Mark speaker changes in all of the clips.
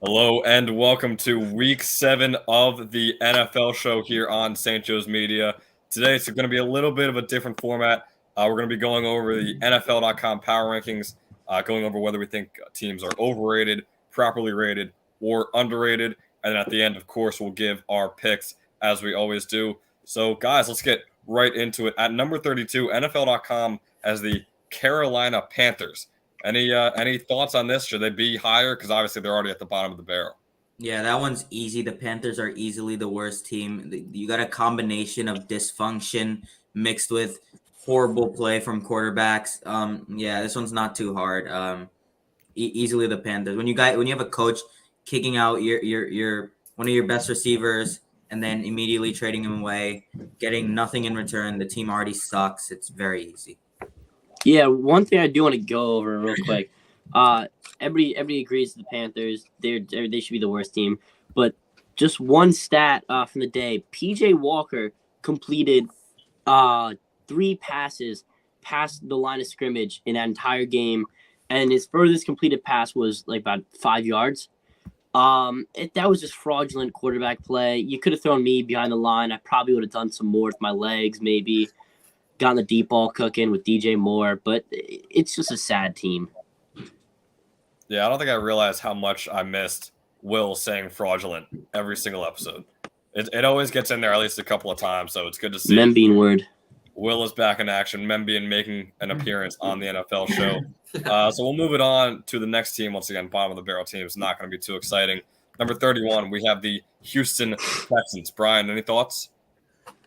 Speaker 1: Hello and welcome to week 7 of the NFL show here on St. Joe's Media. Today it's going to be a little bit of a different format. We're going to be going over the NFL.com power rankings, going over whether we think teams are overrated, properly rated, or underrated. And then at the end, of course, we'll give our picks as we always do. So, guys, let's get right into it. At number 32, NFL.com has the Carolina Panthers. Any thoughts on this? Should they be higher? Because obviously they're already at the bottom of the barrel.
Speaker 2: Yeah, that one's easy. The Panthers are easily the worst team. You got a combination of dysfunction mixed with horrible play from quarterbacks. Yeah, this one's not too hard. Easily the Panthers. When you have a coach kicking out your one of your best receivers and then immediately trading him away, getting nothing in return, the team already sucks. It's very easy.
Speaker 3: Yeah, one thing I do want to go over real quick. Everybody agrees the Panthers they should be the worst team, but just one stat from the day: PJ Walker completed 3 passes past the line of scrimmage in that entire game, and his furthest completed pass was like about 5 yards. That was just fraudulent quarterback play. You could have thrown me behind the line. I probably would have done some more with my legs, maybe gotten the deep ball cooking with DJ Moore, but it's just a sad team.
Speaker 1: Yeah, I don't think I realized how much I missed Will saying fraudulent every single episode. It always gets in there at least a couple of times, so it's good to see.
Speaker 3: Membean word.
Speaker 1: Will is back in action. Membean making an appearance on the NFL show. So we'll move it on to the next team. Once again, bottom of the barrel team is not going to be too exciting. Number 31, we have the Houston Texans. Brian, any thoughts?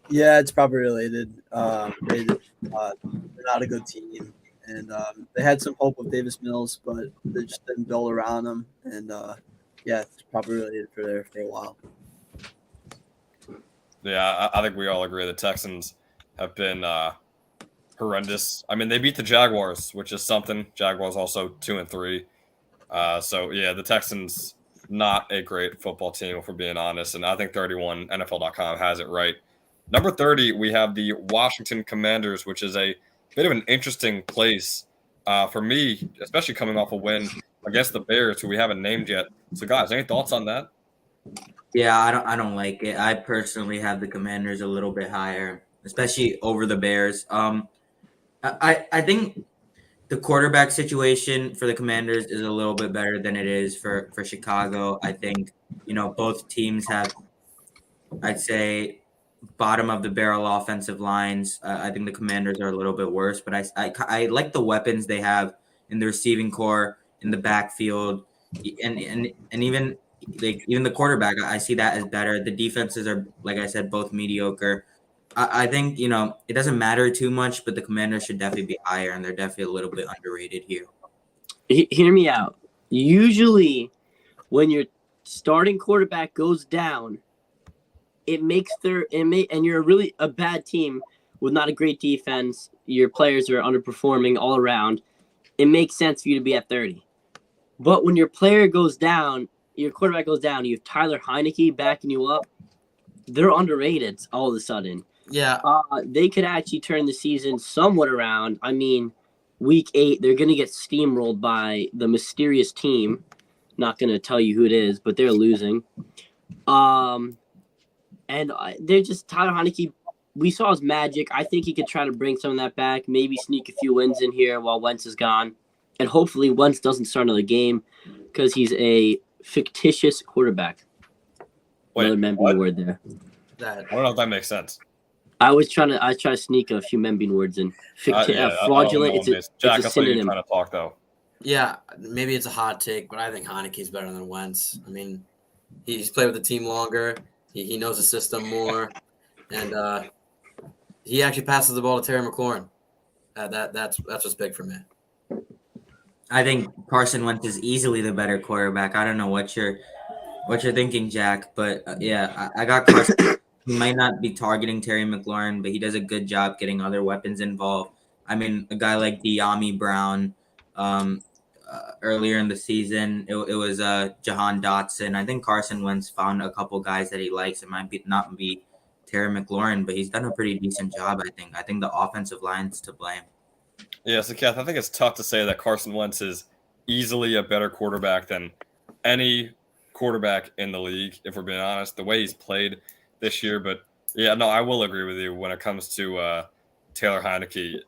Speaker 4: Yeah, it's probably related. They're not a good team, and they had some hope with Davis Mills, but they just didn't build around him. And yeah, it's probably related for a while.
Speaker 1: Yeah, I think we all agree the Texans have been horrendous. I mean, they beat the Jaguars, which is something. Jaguars also 2-3. So yeah, the Texans not a great football team if we're being honest. And I think 31 NFL.com has it right. Number 30, we have the Washington Commanders, which is a bit of an interesting place for me, especially coming off a win against the Bears, who we haven't named yet. So, guys, any thoughts on that?
Speaker 2: Yeah, I don't like it. I personally have the Commanders a little bit higher, especially over the Bears. I think the quarterback situation for the Commanders is a little bit better than it is for Chicago. I think, both teams have, I'd say, bottom of the barrel offensive lines. I think the Commanders are a little bit worse, but I like the weapons they have in the receiving core, in the backfield, and even the quarterback. I see that as better. The defenses are, like I said, both mediocre. I think it doesn't matter too much, but the Commanders should definitely be higher, and they're definitely a little bit underrated here.
Speaker 3: Hear me out. Usually, when your starting quarterback goes down, and you're really a bad team with not a great defense, your players are underperforming all around, it makes sense for you to be at 30. But when your player goes down, your quarterback goes down, you have Tyler Heineke backing you up, they're underrated all of a sudden.
Speaker 5: Yeah.
Speaker 3: They could actually turn the season somewhat around. I mean, week 8, they're going to get steamrolled by the mysterious team. Not going to tell you who it is, but they're losing. And they're just Tyler Heineke. We saw his magic. I think he could try to bring some of that back, maybe sneak a few wins in here while Wentz is gone. And hopefully Wentz doesn't start another game because he's a fictitious quarterback.
Speaker 1: Wait,
Speaker 3: another Membean word there.
Speaker 1: I don't know if that makes sense.
Speaker 3: I try to sneak a few Membean words in. Fraudulent.
Speaker 1: Jack,
Speaker 3: it's a
Speaker 1: I thought you were
Speaker 3: synonym.
Speaker 1: trying to talk, though.
Speaker 5: Yeah, maybe it's a hot take, but I think Heineke's better than Wentz. I mean, he's played with the team longer. He knows the system more, and he actually passes the ball to Terry McLaurin. That's what's big for me.
Speaker 2: I think Carson Wentz is easily the better quarterback. I don't know what you're thinking, Jack, but yeah, I got Carson. He might not be targeting Terry McLaurin, but he does a good job getting other weapons involved. I mean, a guy like De'Ami Brown, earlier in the season, it was Jahan Dotson. I think Carson Wentz found a couple guys that he likes. It might not be Terry McLaurin, but he's done a pretty decent job, I think. I think the offensive line's to blame.
Speaker 1: Yeah, so Kath, I think it's tough to say that Carson Wentz is easily a better quarterback than any quarterback in the league, if we're being honest, the way he's played this year. But yeah, no, I will agree with you when it comes to Taylor Heineke.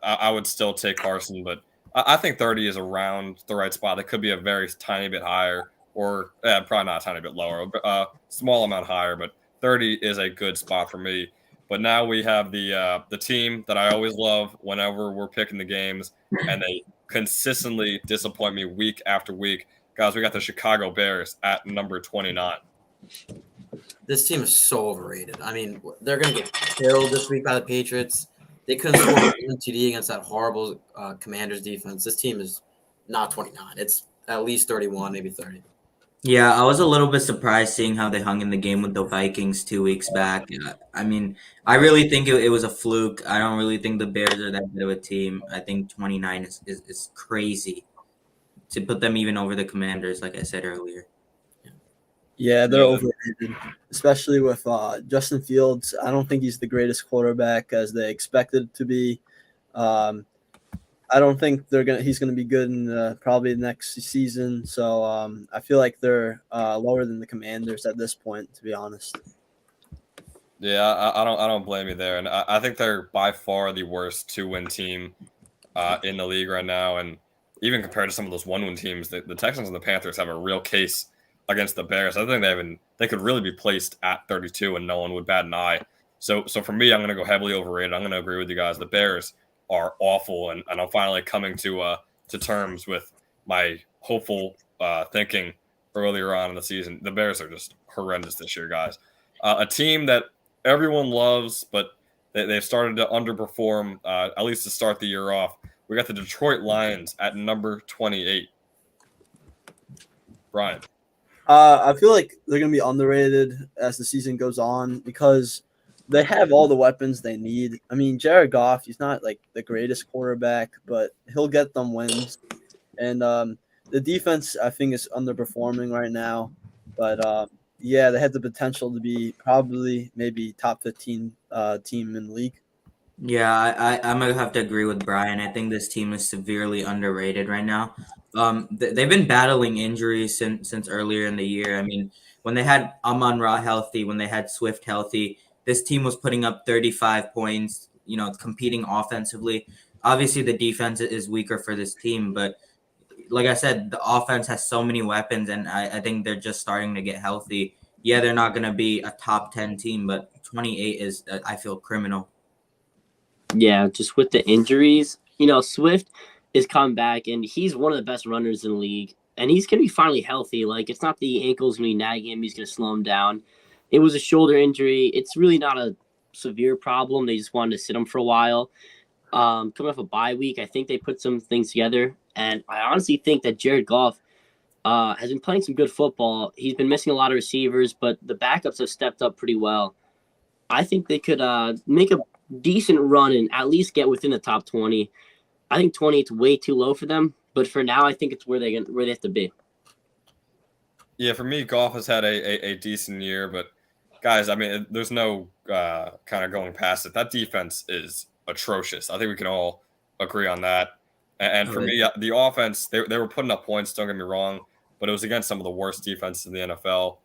Speaker 1: I would still take Carson, but I think 30 is around the right spot. It could be a very tiny bit higher, or probably not a tiny bit lower, a small amount higher, but 30 is a good spot for me. But now we have the team that I always love whenever we're picking the games, and they consistently disappoint me week after week. Guys, we got the Chicago Bears at number 29.
Speaker 5: This team is so overrated. I mean, they're going to get killed this week by the Patriots. They couldn't score one TD against that horrible Commanders defense. This team is not 29. It's at least 31, maybe 30.
Speaker 2: Yeah, I was a little bit surprised seeing how they hung in the game with the Vikings 2 weeks back. I mean, I really think it was a fluke. I don't really think the Bears are that good of a team. I think 29 is crazy to put them even over the Commanders, like I said earlier.
Speaker 4: Yeah, they're overrated, especially with Justin Fields. I don't think he's the greatest quarterback as they expected to be. I don't think he's gonna be good in probably the next season. So I feel like they're lower than the Commanders at this point, to be honest.
Speaker 1: Yeah, I don't blame you there, and I think they're by far the worst 2-win team in the league right now, and even compared to some of those 1-win teams, the Texans and the Panthers have a real case against the Bears. I think they could really be placed at 32, and no one would bat an eye. So for me, I'm going to go heavily overrated. I'm going to agree with you guys. The Bears are awful, and I'm finally coming to terms with my hopeful thinking earlier on in the season. The Bears are just horrendous this year, guys. A team that everyone loves, but they've started to underperform, at least to start the year off. We got the Detroit Lions at number 28. Brian.
Speaker 4: I feel like they're going to be underrated as the season goes on because they have all the weapons they need. I mean, Jared Goff, he's not like the greatest quarterback, but he'll get them wins. And the defense, I think, is underperforming right now. But yeah, they have the potential to be probably maybe top 15 team in the league.
Speaker 2: Yeah, I'm gonna have to agree with Brian. I think this team is severely underrated right now. They've been battling injuries since earlier in the year. I mean, when they had Amon-Ra healthy, when they had Swift healthy, this team was putting up 35 points, competing offensively. Obviously, the defense is weaker for this team, but like I said, the offense has so many weapons, and I think they're just starting to get healthy. Yeah, they're not going to be a top 10 team, but 28 is, I feel, criminal.
Speaker 3: Yeah, just with the injuries, Swift is coming back, and he's one of the best runners in the league, and he's going to be finally healthy. Like, it's not the ankle's going to be nagging him. He's going to slow him down. It was a shoulder injury. It's really not a severe problem. They just wanted to sit him for a while. Coming off a bye week, I think they put some things together, and I honestly think that Jared Goff has been playing some good football. He's been missing a lot of receivers, but the backups have stepped up pretty well. I think they could make a decent run and at least get within the top 20. I think 28 is way too low for them, but for now, I think it's where they have to be.
Speaker 1: Yeah, for me, Goff has had a decent year, but guys, I mean, there's no kind of going past it. That defense is atrocious. I think we can all agree on that. And for me, the offense, they were putting up points, don't get me wrong, but it was against some of the worst defenses in the NFL.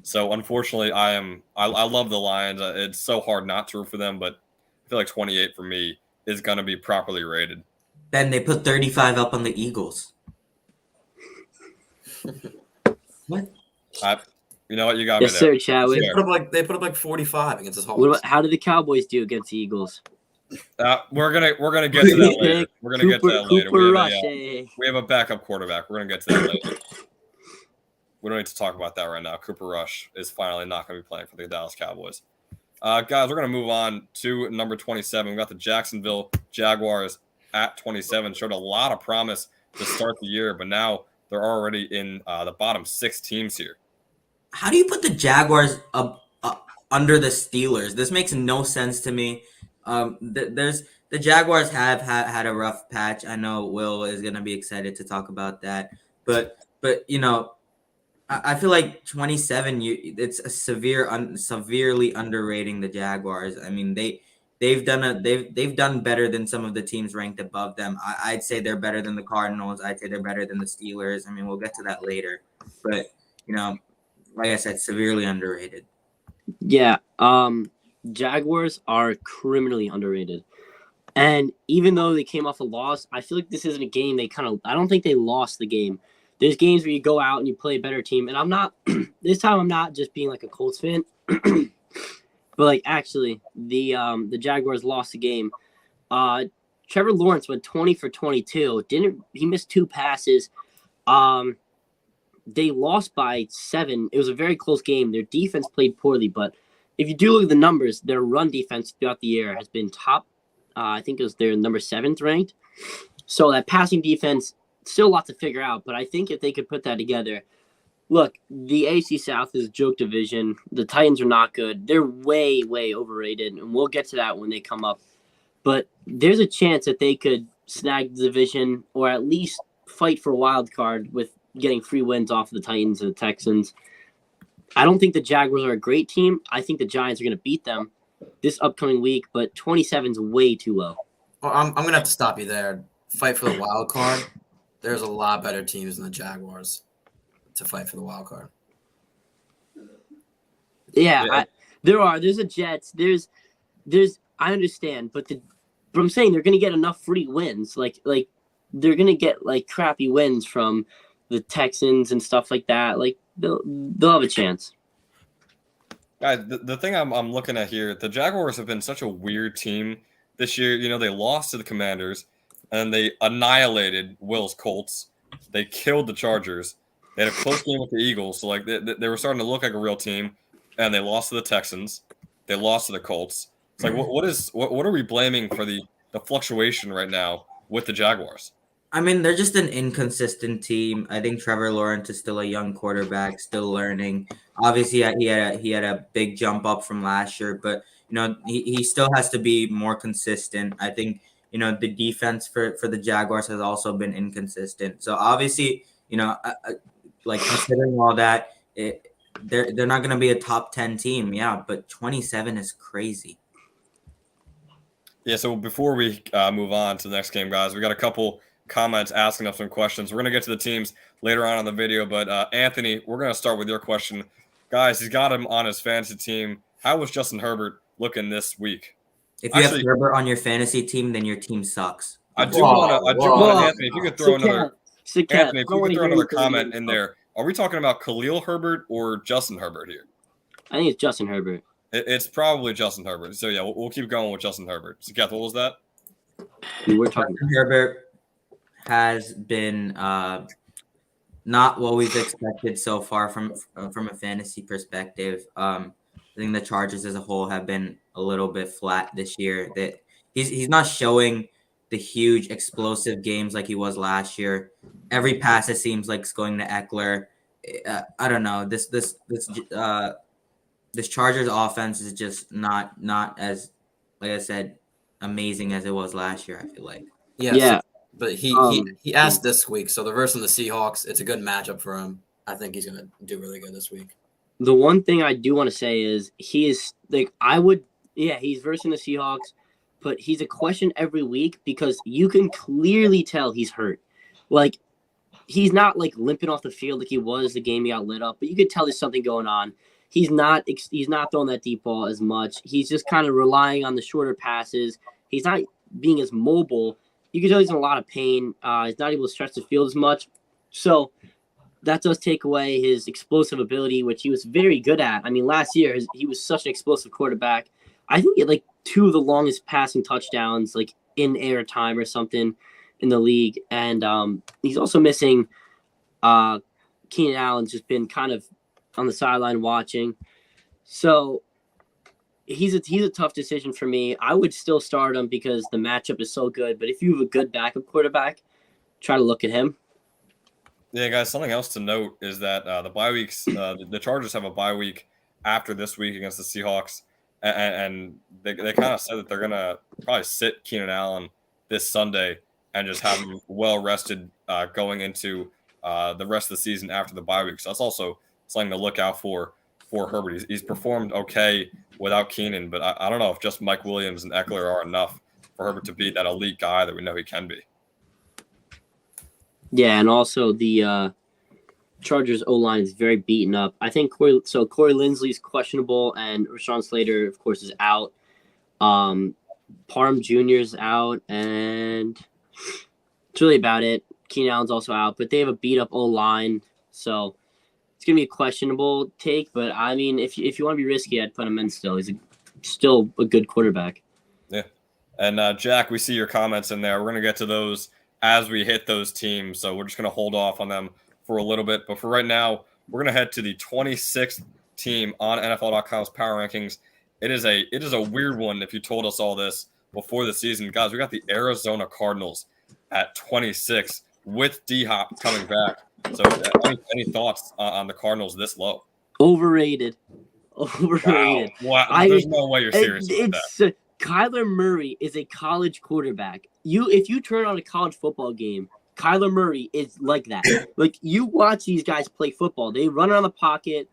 Speaker 1: So unfortunately, I love the Lions. It's so hard not to root for them, but I feel like 28 for me is going to be properly rated.
Speaker 2: Ben, they put 35 up on the Eagles. What?
Speaker 1: You know what? You got me
Speaker 3: Yes,
Speaker 1: there.
Speaker 3: sir, Chadwick.
Speaker 5: They put up like 45 against this Hawks.
Speaker 3: How did the Cowboys do against the Eagles?
Speaker 1: We're gonna get to that later. We're gonna get to that later.
Speaker 3: Cooper Rush, hey.
Speaker 1: We have a backup quarterback. We're gonna get to that later. We don't need to talk about that right now. Cooper Rush is finally not going to be playing for the Dallas Cowboys. Guys, we're going to move on to number 27. We got the Jacksonville Jaguars at 27. Showed a lot of promise to start the year, but now they're already in the bottom 6 teams here.
Speaker 2: How do you put the Jaguars up under the Steelers? This makes no sense to me. The Jaguars have had a rough patch. I know Will is going to be excited to talk about that, but I feel like 27. It's a severely underrating the Jaguars. I mean, they've done better than some of the teams ranked above them. I'd say they're better than the Cardinals. I'd say they're better than the Steelers. I mean, we'll get to that later. But like I said, severely underrated.
Speaker 3: Yeah. Jaguars are criminally underrated. And even though they came off a loss, I feel like this isn't a game I don't think they lost the game. There's games where you go out and you play a better team. And I'm not, this time I'm not just being like a Colts fan, but like actually the Jaguars lost the game. Trevor Lawrence went 20 for 22. He missed 2 passes. They lost by 7. It was a very close game. Their defense played poorly, but if you do look at the numbers, their run defense throughout the year has been top. I think it was their number 7th ranked. So that passing defense, still a lot to figure out. But I think if they could put that together, look, the AFC South is a joke division. The Titans are not good. They're way, way overrated, and we'll get to that when they come up. But there's a chance that they could snag the division or at least fight for a wild card with getting free wins off of the Titans and the Texans. I don't think the Jaguars are a great team. I think the Giants are going to beat them this upcoming week, but 27 is way too low.
Speaker 5: Well, I'm going to have to stop you there. Fight for the wild card. There's a lot better teams than the Jaguars to fight for the wild card.
Speaker 3: Yeah. There's a Jets. There's. I understand, but I'm saying they're going to get enough free wins. Like they're going to get like crappy wins from the Texans and stuff like that. Like they'll have a chance.
Speaker 1: Guys, the thing I'm looking at here, the Jaguars have been such a weird team this year. You know, they lost to the Commanders, and they annihilated Will's Colts. They killed the Chargers. They had a close game with the Eagles, so like they were starting to look like a real team, and they lost to the Texans. They lost to the Colts. It's like what are we blaming for the fluctuation right now with the Jaguars?
Speaker 2: I mean, they're just an inconsistent team. I think Trevor Lawrence is still a young quarterback, still learning. Obviously, he had a big jump up from last year, but he still has to be more consistent. I think the defense for the Jaguars has also been inconsistent. So obviously, like considering all that, they're not going to be a top 10 team, yeah. But 27 is crazy.
Speaker 1: Yeah. So before we move on to the next game, guys, we got a couple comments asking us some questions. We're going to get to the teams later on in the video, but Anthony, we're going to start with your question. Guys, he's got him on his fantasy team. How was Justin Herbert looking this week?
Speaker 2: If you have Herbert on your fantasy team, then your team sucks.
Speaker 1: I do want to, Anthony, if you could throw another comment in there. Are we talking about Khalil Herbert or Justin Herbert here?
Speaker 3: I think it's Justin Herbert.
Speaker 1: It's probably Justin Herbert. So yeah, we'll keep going with Justin Herbert. So Kath, what was that?
Speaker 3: We're talking
Speaker 2: Justin Herbert has been not what we've expected so far from a fantasy perspective. I think the Chargers as a whole have been a little bit flat this year. That he's not showing the huge explosive games like he was last year. Every pass it seems like it's going to Eckler. I don't know. This Chargers offense is just not as, like I said, amazing as it was last year. I feel like.
Speaker 3: Yeah.
Speaker 5: But he asked this week, so the versus the Seahawks, it's a good matchup for him. I think he's gonna do really good this week.
Speaker 3: The one thing I do want to say is he's versus the Seahawks, but he's a question every week because you can clearly tell he's hurt. Like he's not like limping off the field like he was the game he got lit up, but you could tell there's something going on. He's not throwing that deep ball as much. He's just kind of relying on the shorter passes. He's not being as mobile. You can tell he's in a lot of pain. He's not able to stretch the field as much. So that does take away his explosive ability, which he was very good at. I mean, last year, he was such an explosive quarterback. I think he had like 2 of the longest passing touchdowns, like in air time or something in the league. And he's also missing Keenan Allen's just been kind of on the sideline watching. So he's a tough decision for me. I would still start him because the matchup is so good. But if you have a good backup quarterback, try to look at him.
Speaker 1: Yeah, guys, something else to note is that the bye weeks, the Chargers have a bye week after this week against the Seahawks. And they kind of said that they're going to probably sit Keenan Allen this Sunday and just have him well rested going into the rest of the season after the bye week. So that's also something to look out for Herbert. He's performed okay without Keenan, but I don't know if just Mike Williams and Eckler are enough for Herbert to be that elite guy that we know he can be.
Speaker 3: Yeah, and also the Chargers O-line is very beaten up. I think Corey Linsley's questionable, and Rashawn Slater, of course, is out. Parham Jr.'s out, and it's really about it. Keenan Allen's also out, but they have a beat-up O-line, so it's going to be a questionable take. But, I mean, if you want to be risky, I'd put him in still. He's still a good quarterback.
Speaker 1: Yeah. And, Jack, we see your comments in there. We're going to get to those as we hit those teams, so we're just going to hold off on them for a little bit. But for right now, we're going to head to the 26th team on NFL.com's Power Rankings. It is a weird one if you told us all this before the season. Guys, we got the Arizona Cardinals at 26 with D-Hop coming back. So any thoughts on the Cardinals this low?
Speaker 3: Overrated. Overrated.
Speaker 1: Wow. There's no way you're serious about that.
Speaker 3: Kyler Murray is a college quarterback. If you turn on a college football game, Kyler Murray is like that. Like, you watch these guys play football. They run around the pocket.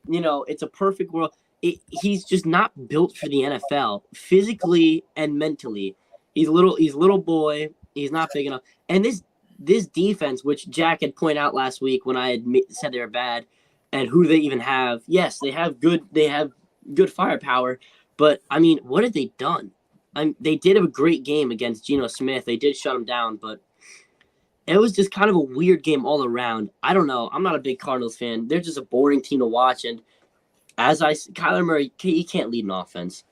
Speaker 3: It's a perfect world. He's just not built for the NFL physically and mentally. He's a little boy. He's not big enough. And this defense, which Jack had pointed out last week when I had said they were bad, and who do they even have? Yes, they have good firepower, but I mean, what have they done? They did have a great game against Geno Smith. They did shut him down, but it was just kind of a weird game all around. I don't know. I'm not a big Cardinals fan. They're just a boring team to watch, and Kyler Murray, he can't lead an offense.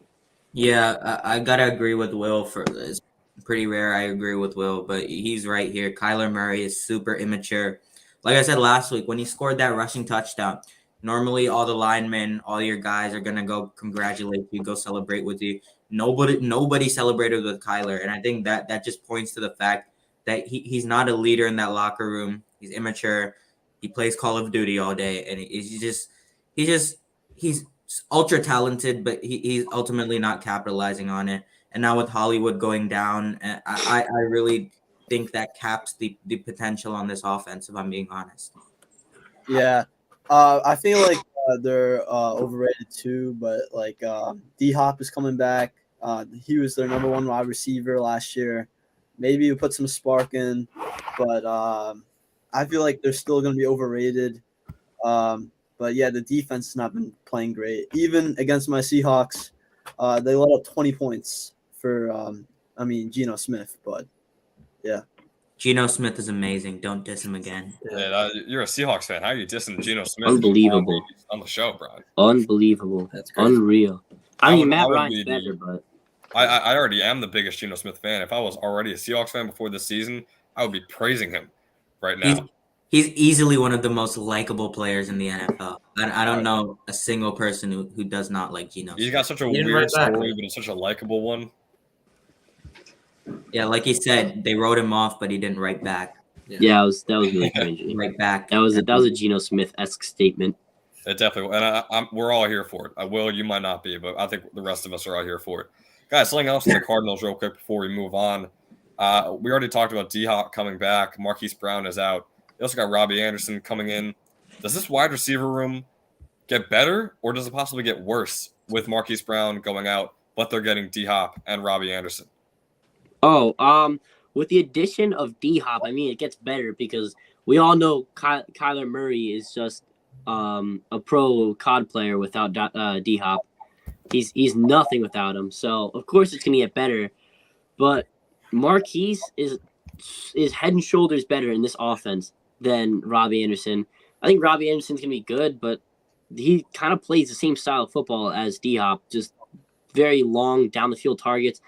Speaker 2: Yeah, I gotta agree with Will. It's pretty rare I agree with Will, but he's right here. Kyler Murray is super immature. Like I said last week, when he scored that rushing touchdown, normally all the linemen, all your guys are gonna go congratulate you, go celebrate with you. Nobody celebrated with Kyler, and I think that just points to the fact that he's not a leader in that locker room. He's immature. He plays Call of Duty all day, and he's ultra talented, but he's ultimately not capitalizing on it. And now with Hollywood going down, I really think that caps the potential on this offense, if I'm being honest.
Speaker 4: Yeah. I feel like they're overrated too, but like D-Hop is coming back. He was their number one wide receiver last year. Maybe you put some spark in, but I feel like they're still going to be overrated. But yeah, the defense has not been playing great. Even against my Seahawks, they let up 20 points for, Geno Smith. But yeah.
Speaker 2: Geno Smith is amazing. Don't diss him again.
Speaker 1: Yeah, you're a Seahawks fan. How are you dissing Geno Smith?
Speaker 3: Unbelievable.
Speaker 1: On the show, Brian.
Speaker 3: Unbelievable.
Speaker 5: That's crazy.
Speaker 3: Unreal. Matt Ryan's better, but
Speaker 1: I already am the biggest Geno Smith fan. If I was already a Seahawks fan before this season, I would be praising him right now.
Speaker 2: He's easily one of the most likable players in the NFL. I don't know a single person who does not like Geno.
Speaker 1: He's got such a weird story, but it's such a likable one.
Speaker 2: Yeah, like he said, they wrote him off, but he didn't write back.
Speaker 3: Yeah, that was really crazy.
Speaker 2: Right back.
Speaker 3: That was a Geno Smith-esque statement.
Speaker 1: It definitely, and we're all here for it. Will, you might not be, but I think the rest of us are all here for it. Guys, something else in the Cardinals real quick before we move on. We already talked about D-Hop coming back. Marquise Brown is out. You also got Robbie Anderson coming in. Does this wide receiver room get better, or does it possibly get worse with Marquise Brown going out, but they're getting D-Hop and Robbie Anderson?
Speaker 3: With the addition of D-Hop, it gets better because we all know Kyler Murray is just a pro COD player without D-Hop. He's nothing without him. So of course it's gonna get better, but Marquise is head and shoulders better in this offense than Robbie Anderson. I think Robbie Anderson's gonna be good, but he kind of plays the same style of football as D-Hop, just very long down the field targets.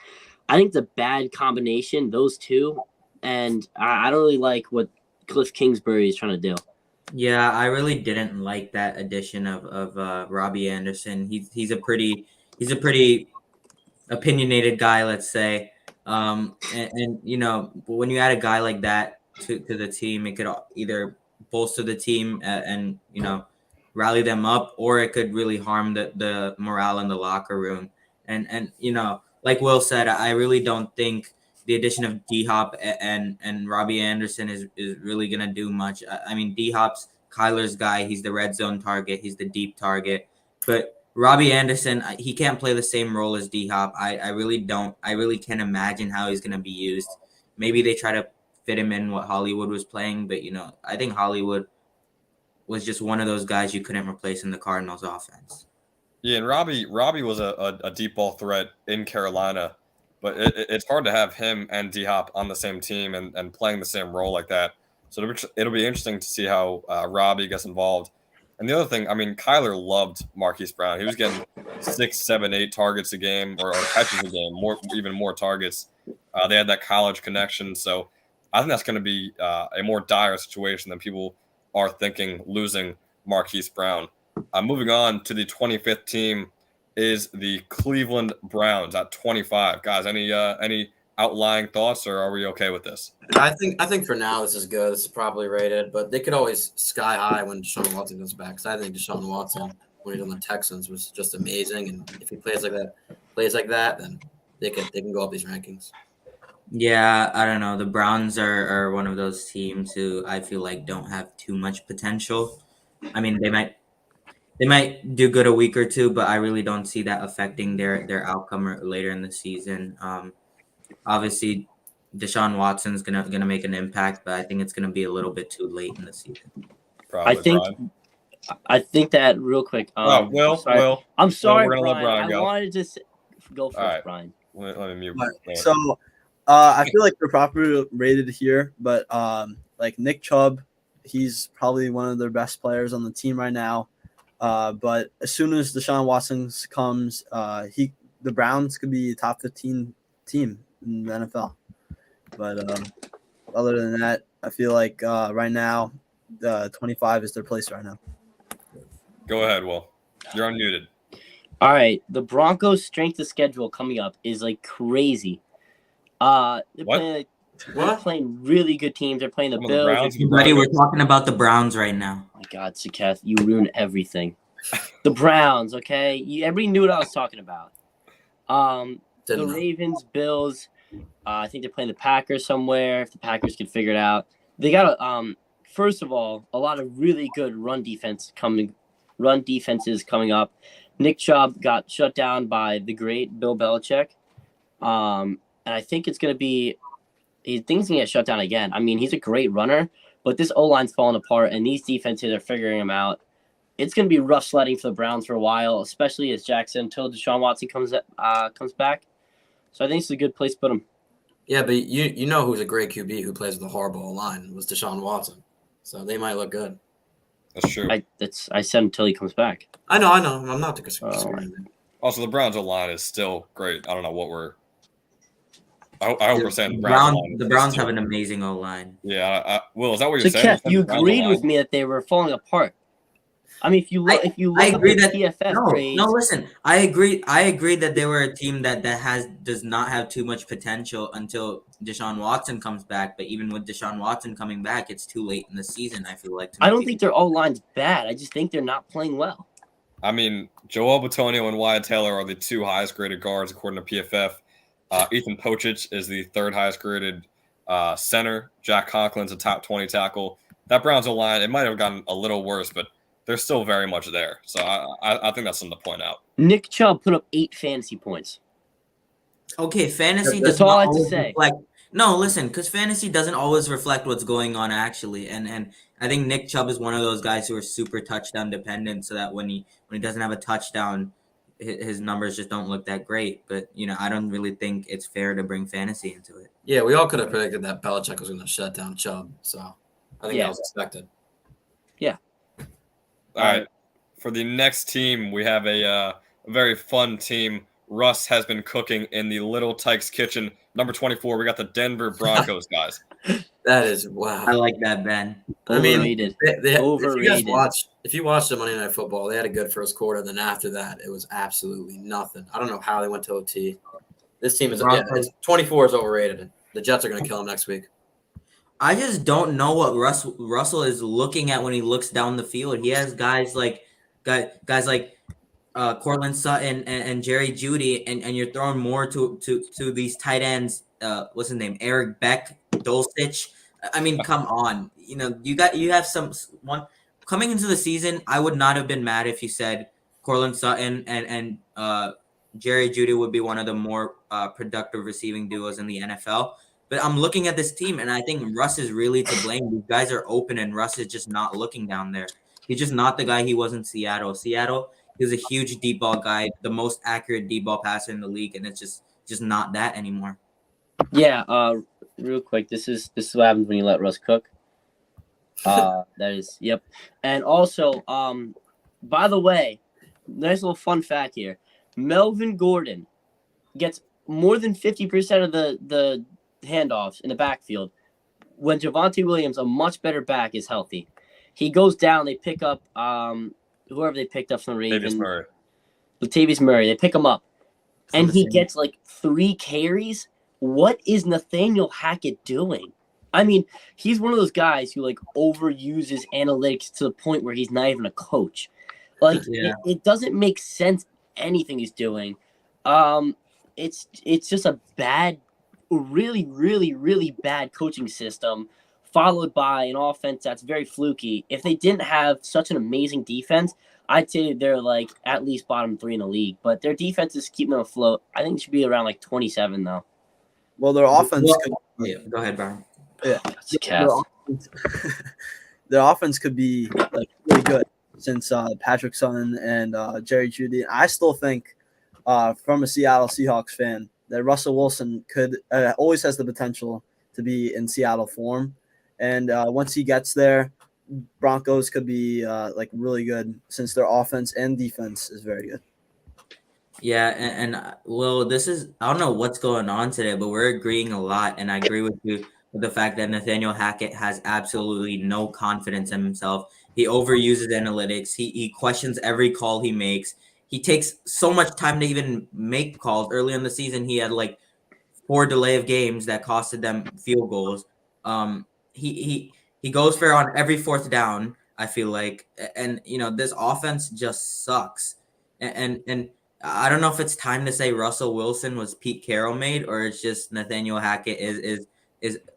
Speaker 3: I think it's a bad combination, those two, and I don't really like what Cliff Kingsbury is trying to do.
Speaker 2: Yeah, I really didn't like that addition of Robbie Anderson. He's a pretty opinionated guy, let's say. And when you add a guy like that to the team, it could either bolster the team and rally them up, or it could really harm the morale in the locker room. And like Will said, I really don't think the addition of D-Hop and Robbie Anderson is really going to do much. D-Hop's Kyler's guy. He's the red zone target. He's the deep target. But Robbie Anderson, he can't play the same role as D-Hop. I really can't imagine how he's going to be used. Maybe they try to fit him in what Hollywood was playing, but, I think Hollywood was just one of those guys you couldn't replace in the Cardinals offense.
Speaker 1: Yeah, and Robbie was a deep ball threat in Carolina, but it's hard to have him and D Hop on the same team and playing the same role like that. So it'll be interesting to see how Robbie gets involved. And the other thing, I mean, Kyler loved Marquise Brown. He was getting 6, 7, 8 targets a game or catches a game, even more targets. They had that college connection, so I think that's going to be a more dire situation than people are thinking, losing Marquise Brown. Moving on to the 25th team is the Cleveland Browns at 25. Guys, any outlying thoughts, or are we okay with this?
Speaker 5: I think for now this is good. This is probably rated, but they could always sky high when Deshaun Watson comes back. Because I think Deshaun Watson, when he's on the Texans, was just amazing. And if he plays like that, then they can go up these rankings.
Speaker 2: Yeah, I don't know. The Browns are one of those teams who I feel like don't have too much potential. I mean, they might do good a week or two, but I really don't see that affecting their outcome later in the season. Obviously, Deshaun Watson's gonna make an impact, but I think it's gonna be a little bit too late in the season.
Speaker 1: Probably,
Speaker 3: I think that real quick.
Speaker 1: Will.
Speaker 3: I'm sorry,
Speaker 1: we're gonna let
Speaker 3: Brian.
Speaker 1: Brian go.
Speaker 3: I wanted to go first,
Speaker 1: All right.
Speaker 3: Brian.
Speaker 1: Let me mute.
Speaker 4: So I feel like they're properly rated here, but like Nick Chubb, he's probably one of their best players on the team right now. But as soon as Deshaun Watson comes, the Browns could be a top 15 team in the NFL. But other than that, I feel like right now, 25 is their place right now.
Speaker 1: Go ahead, Will. You're unmuted.
Speaker 3: All right, the Broncos' strength of schedule coming up is like crazy. They're playing really good teams. They're playing the
Speaker 1: Some of the
Speaker 3: Bills.
Speaker 1: Browns and the
Speaker 2: Buddy, we're
Speaker 1: Broncos.
Speaker 2: talking about the Browns right now.
Speaker 3: Oh my God, Saketh, you ruined everything. The Browns, okay? Everybody knew what I was talking about. The
Speaker 5: Didn't know.
Speaker 3: Ravens, Bills. I think they're playing the Packers somewhere. If the Packers can figure it out, they got first of all, a lot of really good run defenses coming up. Nick Chubb got shut down by the great Bill Belichick, and I think it's gonna be. He thinks he's gonna get shut down again. I mean, he's a great runner, but this O-line's falling apart, and these defenses are figuring him out. It's going to be rough sledding for the Browns for a while, especially as Jackson until Deshaun Watson comes back. So I think it's a good place to put him.
Speaker 5: Yeah, but you know who's a great QB who plays with a horrible line was Deshaun Watson. So they might look good.
Speaker 1: That's true.
Speaker 3: I said until he comes back.
Speaker 5: I know. I'm not disagreeing.
Speaker 1: Also, the Browns' line is still great. I don't know what we're. I hope we're saying the
Speaker 2: Browns have an amazing O-line.
Speaker 1: Yeah, Will, is that what
Speaker 3: So
Speaker 1: you're saying?
Speaker 3: Kev, you agreed with me that they were falling apart. I mean, if you look at the PFF grades,
Speaker 2: no. Listen, I agree that they were a team that does not have too much potential until Deshaun Watson comes back. But even with Deshaun Watson coming back, it's too late in the season. I feel like.
Speaker 3: I don't think their O-line's bad. I just think they're not playing well.
Speaker 1: I mean, Joel Bitonio and Wyatt Taylor are the 2 highest graded guards according to PFF. Ethan Pochich is the 3rd highest graded center. Jack Conklin's a top 20 tackle. That Browns O-line, it might have gotten a little worse, but they're still very much there. So I think that's something to point out.
Speaker 3: Nick Chubb put up 8 fantasy points.
Speaker 2: Okay, fantasy.
Speaker 3: That's all I have to say.
Speaker 2: No, listen, because fantasy doesn't always reflect what's going on actually, and I think Nick Chubb is one of those guys who are super touchdown dependent, so that when he doesn't have a touchdown, his numbers just don't look that great. But I don't really think it's fair to bring fantasy into it.
Speaker 5: Yeah, we all could have predicted that Belichick was going to shut down Chubb, so I think that was expected.
Speaker 1: All right. For the next team, we have a very fun team. Russ has been cooking in the Little Tykes kitchen. Number 24, we got the Denver Broncos, guys.
Speaker 5: That is wow.
Speaker 2: I like that, Ben.
Speaker 3: Overrated. Overrated.
Speaker 5: If you watched the Monday Night Football, they had a good first quarter. Then after that, it was absolutely nothing. I don't know how they went to OT. This team is 24 is overrated. The Jets are going to kill him next week.
Speaker 2: I just don't know what Russell is looking at when he looks down the field. He has guys like Cortland Sutton and Jerry Jeudy, and you're throwing more to these tight ends. What's his name? Eric Beck, Dulcich. I mean, come on. You have one coming into the season. I would not have been mad if you said Cortland Sutton and Jerry Jeudy would be one of the more productive receiving duos in the NFL. But I'm looking at this team, and I think Russ is really to blame. These guys are open, and Russ is just not looking down there. He's just not the guy he was in Seattle. Seattle, he was a huge deep ball guy, the most accurate deep ball passer in the league, and it's just not that anymore.
Speaker 3: Yeah. Real quick, this is what happens when you let Russ cook. That is, yep. And also, by the way, nice little fun fact here: Melvin Gordon gets more than 50% of the handoffs in the backfield when Javonte Williams, a much better back, is healthy. He goes down. They pick up whoever they picked up from the Ravens. Latavius Murray. They pick him up, and he gets like 3 carries. What is Nathaniel Hackett doing? I mean, he's one of those guys who like overuses analytics to the point where he's not even a coach. Like it doesn't make sense anything he's doing. It's just a bad, really, really, really bad coaching system, followed by an offense that's very fluky. If they didn't have such an amazing defense, I'd say they're like at least bottom 3 in the league. But their defense is keeping them afloat. I think it should be around like 27 though.
Speaker 4: Well, their offense.
Speaker 2: Go ahead, Brian.
Speaker 4: Yeah, their offense could be like really good since Patrick Sutton and Jerry Jeudy. I still think, from a Seattle Seahawks fan, that Russell Wilson could always has the potential to be in Seattle form, and once he gets there, Broncos could be like really good since their offense and defense is very good.
Speaker 2: Yeah, and well, this is I don't know what's going on today, but we're agreeing a lot, and I agree with you with the fact that Nathaniel Hackett has absolutely no confidence in himself. He overuses analytics. He questions every call he makes. He takes so much time to even make calls. Early in the season, he had like 4 delay of games that costed them field goals. He goes for on every 4th down, I feel like, and this offense just sucks. And I don't know if it's time to say Russell Wilson was Pete Carroll made, or it's just Nathaniel Hackett is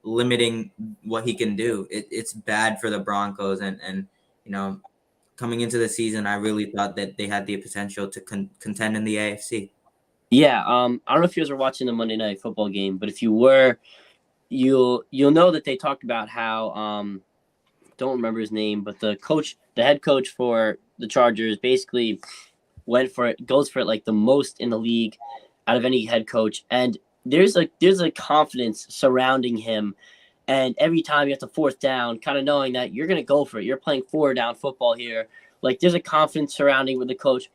Speaker 2: limiting what he can do. It's bad for the Broncos, and coming into the season, I really thought that they had the potential to contend in the AFC.
Speaker 3: Yeah, I don't know if you guys were watching the Monday Night Football game, but if you were, you'll know that they talked about how don't remember his name, but the head coach for the Chargers basically goes for it like the most in the league out of any head coach, and there's a confidence surrounding him, and every time you have to 4th down, kind of knowing that you're gonna go for it. You're playing 4-down football here. Like there's a confidence surrounding with the coach.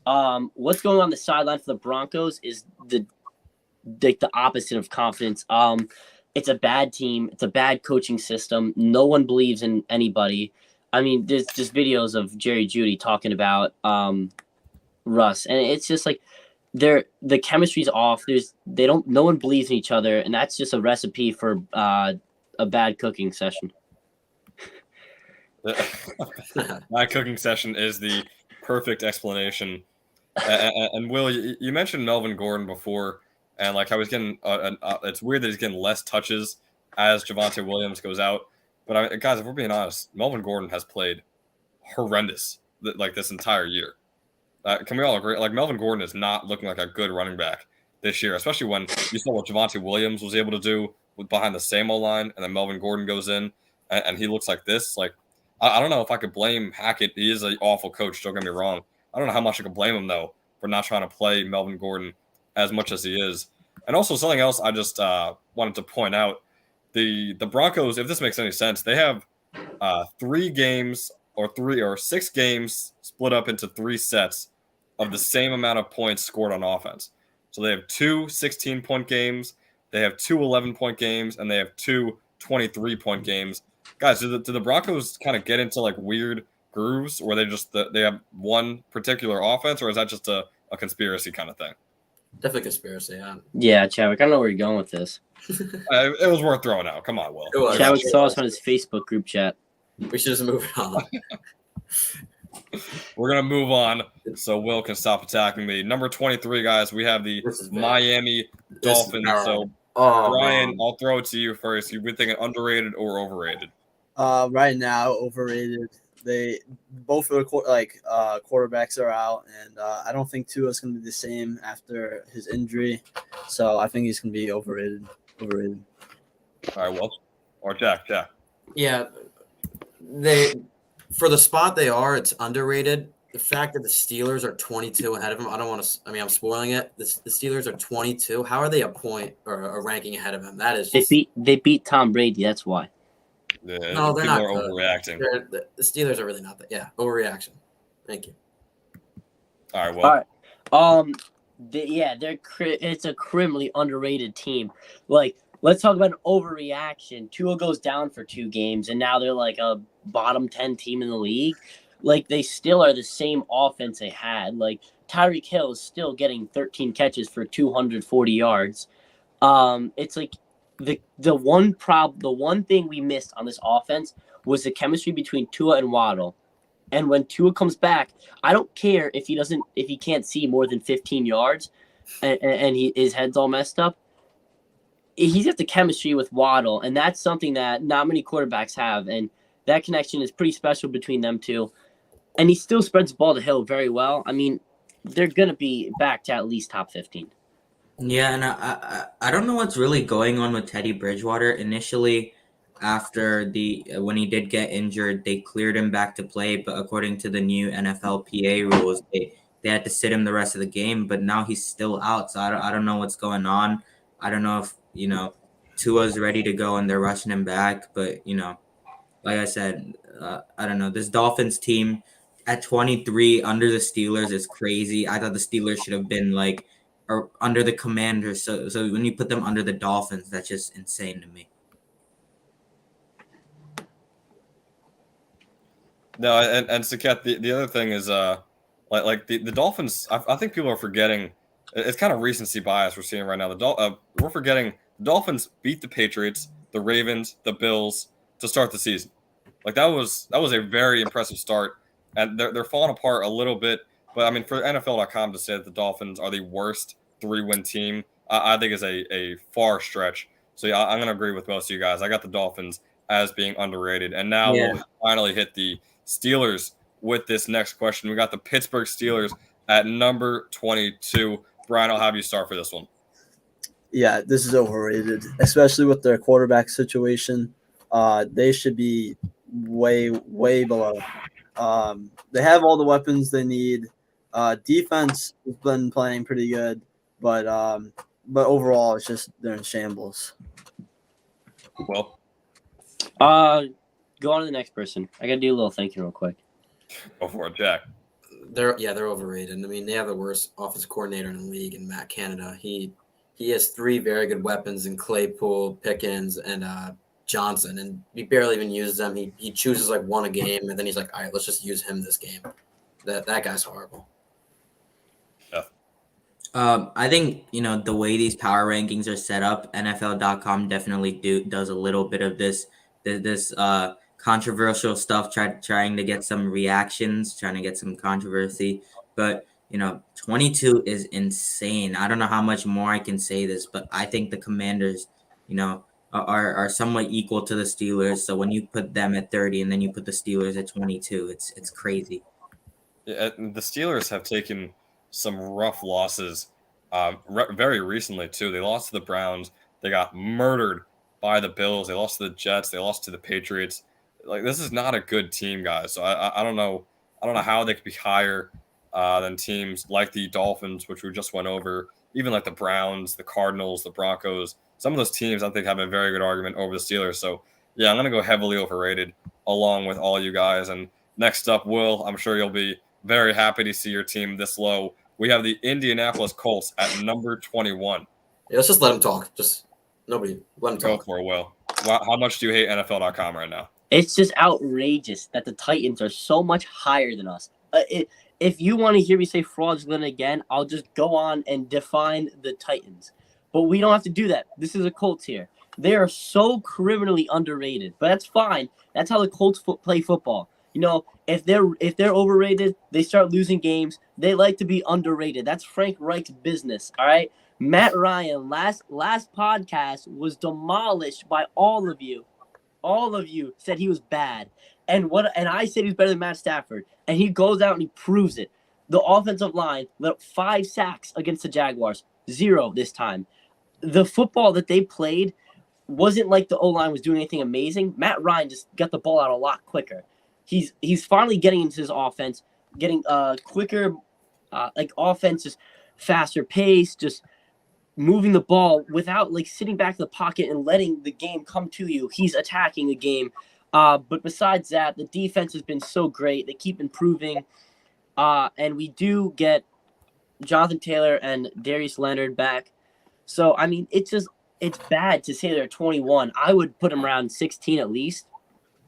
Speaker 3: What's going on the sideline for the Broncos is the opposite of confidence. It's a bad team. It's a bad coaching system. No one believes in anybody. I mean, there's just videos of Jerry Jeudy talking about Russ, and it's just like the chemistry's off. No one believes in each other, and that's just a recipe for a bad cooking session.
Speaker 1: My cooking session is the perfect explanation. And Will, you mentioned Melvin Gordon before, and like I was getting, it's weird that he's getting less touches as Javonte Williams goes out. But guys, if we're being honest, Melvin Gordon has played horrendous like this entire year. Can we all agree? Like Melvin Gordon is not looking like a good running back this year, especially when you saw what Javonte Williams was able to do behind the same O-line, and then Melvin Gordon goes in and he looks like this. Like I don't know if I could blame Hackett. He is an awful coach. Don't get me wrong. I don't know how much I could blame him though for not trying to play Melvin Gordon as much as he is. And also something else I just wanted to point out: the Broncos, if this makes any sense, they have 3 games or 6 games split up into 3 sets of the same amount of points scored on offense. So they have 2 16-point games, they have 2 11-point games, and they have 2 23-point games. Guys, do the Broncos kind of get into like weird grooves where they have one particular offense, or is that just a conspiracy kind of thing?
Speaker 5: Definitely conspiracy.
Speaker 3: Yeah, Chadwick, I don't know where you're going with this.
Speaker 1: It was worth throwing out. Come on, Will.
Speaker 3: Chadwick saw us on his Facebook group chat.
Speaker 5: We should just move on.
Speaker 1: We're going to move on so Will can stop attacking me. Number 23, guys, we have the Miami Dolphins. So, Brian, I'll throw it to you first. You've been thinking underrated or overrated?
Speaker 4: Right now, overrated. They both of the quarterbacks are out, and I don't think Tua is going to be the same after his injury. So I think he's going to be overrated.
Speaker 1: All right, Will. Or Jack.
Speaker 5: Yeah, they for the spot they are, it's underrated. The fact that the Steelers are 22 ahead of them, I don't want to. I mean, I'm spoiling it. The Steelers are 22. How are they a point or a ranking ahead of them? That is just,
Speaker 3: They beat Tom Brady. That's why.
Speaker 5: No, they're
Speaker 1: people
Speaker 5: not
Speaker 1: are
Speaker 5: good.
Speaker 1: overreacting.
Speaker 5: The Steelers are really not that. Yeah, overreaction. Thank you.
Speaker 1: All right, well,
Speaker 3: All right. It's a criminally underrated team. Like, let's talk about an overreaction. Tua goes down for 2 games, and now they're like a bottom 10 team in the league. Like, they still are the same offense they had. Like, Tyreek Hill is still getting 13 catches for 240 yards. It's like the one thing we missed on this offense was the chemistry between Tua and Waddle. And when Tua comes back, I don't care if he can't see more than 15 yards, and his head's all messed up. He's got the chemistry with Waddle, and that's something that not many quarterbacks have. And that connection is pretty special between them two. And he still spreads the ball to Hill very well. I mean, they're gonna be back to at least top 15.
Speaker 2: Yeah, and I don't know what's really going on with Teddy Bridgewater. Initially, after when he did get injured, they cleared him back to play, but according to the new NFLPA rules, they had to sit him the rest of the game. But now he's still out, so I don't know what's going on. I don't know if Tua's ready to go and they're rushing him back, but like I said, I don't know. This Dolphins team at 23 under the Steelers is crazy. I thought the Steelers should have been or under the Commanders. So when you put them under the Dolphins, that's just insane to me.
Speaker 1: no, and Saket, the other thing is like the Dolphins. I think people are forgetting. It's kind of recency bias we're seeing right now. We're forgetting the Dolphins beat the Patriots, the Ravens, the Bills to start the season. Like that was a very impressive start, and they're falling apart a little bit. But I mean, for NFL.com to say that the Dolphins are the worst 3-win team, I think is a far stretch. So yeah, I'm gonna agree with most of you guys. I got the Dolphins as being underrated, and now we'll finally hit the Steelers with this next question. We got the Pittsburgh Steelers at number 22. Brian, I'll have you start for this one.
Speaker 4: Yeah, this is overrated, especially with their quarterback situation. They should be way below. They have all the weapons they need. Defense has been playing pretty good, but overall, it's just they're in shambles.
Speaker 1: Well,
Speaker 3: go on to the next person. I gotta do a little thinking real quick.
Speaker 1: go for it, Jack.
Speaker 5: They're overrated. I mean, they have the worst offensive coordinator in the league in Matt Canada. He has 3 very good weapons in Claypool, Pickens, and Johnson, and he barely even uses them. He chooses like one a game, and then he's like, all right, let's just use him this game. That guy's horrible.
Speaker 1: Yeah.
Speaker 2: I think the way these power rankings are set up, NFL.com definitely does a little bit of this controversial stuff, trying to get some reactions, trying to get some controversy. But 22 is insane. I don't know how much more I can say this, but I think the Commanders, are somewhat equal to the Steelers. So when you put them at 30 and then you put the Steelers at 22, it's crazy.
Speaker 1: Yeah, the Steelers have taken some rough losses very recently too. They lost to the Browns. They got murdered by the Bills. They lost to the Jets. They lost to the Patriots. Like, this is not a good team, guys. So I don't know. I don't know how they could be higher than teams like the Dolphins, which we just went over. Even like the Browns, the Cardinals, the Broncos. Some of those teams I think have a very good argument over the Steelers. So yeah, I'm gonna go heavily overrated along with all you guys. And next up, Will, I'm sure you'll be very happy to see your team this low. We have the Indianapolis Colts at number 21.
Speaker 5: Yeah, let's just let him talk. Just nobody let him
Speaker 1: Go
Speaker 5: talk.
Speaker 1: for it, Will. How much do you hate NFL.com right now?
Speaker 3: It's just outrageous that the Titans are so much higher than us. If you want to hear me say fraudulent again, I'll just go on and define the Titans. But we don't have to do that. This is a Colts here. They are so criminally underrated, but that's fine. That's how the Colts play football. If they're overrated, they start losing games. They like to be underrated. That's Frank Reich's business. All right. Matt Ryan last podcast was demolished by all of you. All of you said he was bad. And I said he was better than Matt Stafford. And he goes out and he proves it. The offensive line let up 5 sacks against the Jaguars. 0 this time. The football that they played wasn't like the O-line was doing anything amazing. Matt Ryan just got the ball out a lot quicker. He's finally getting into his offense, getting quicker, like offense, just faster pace, just moving the ball without like sitting back in the pocket and letting the game come to you. He's attacking the game. But besides that, the defense has been so great. They keep improving. And we do get Jonathan Taylor and Darius Leonard back. So, I mean, it's bad to say they're 21. I would put them around 16 at least.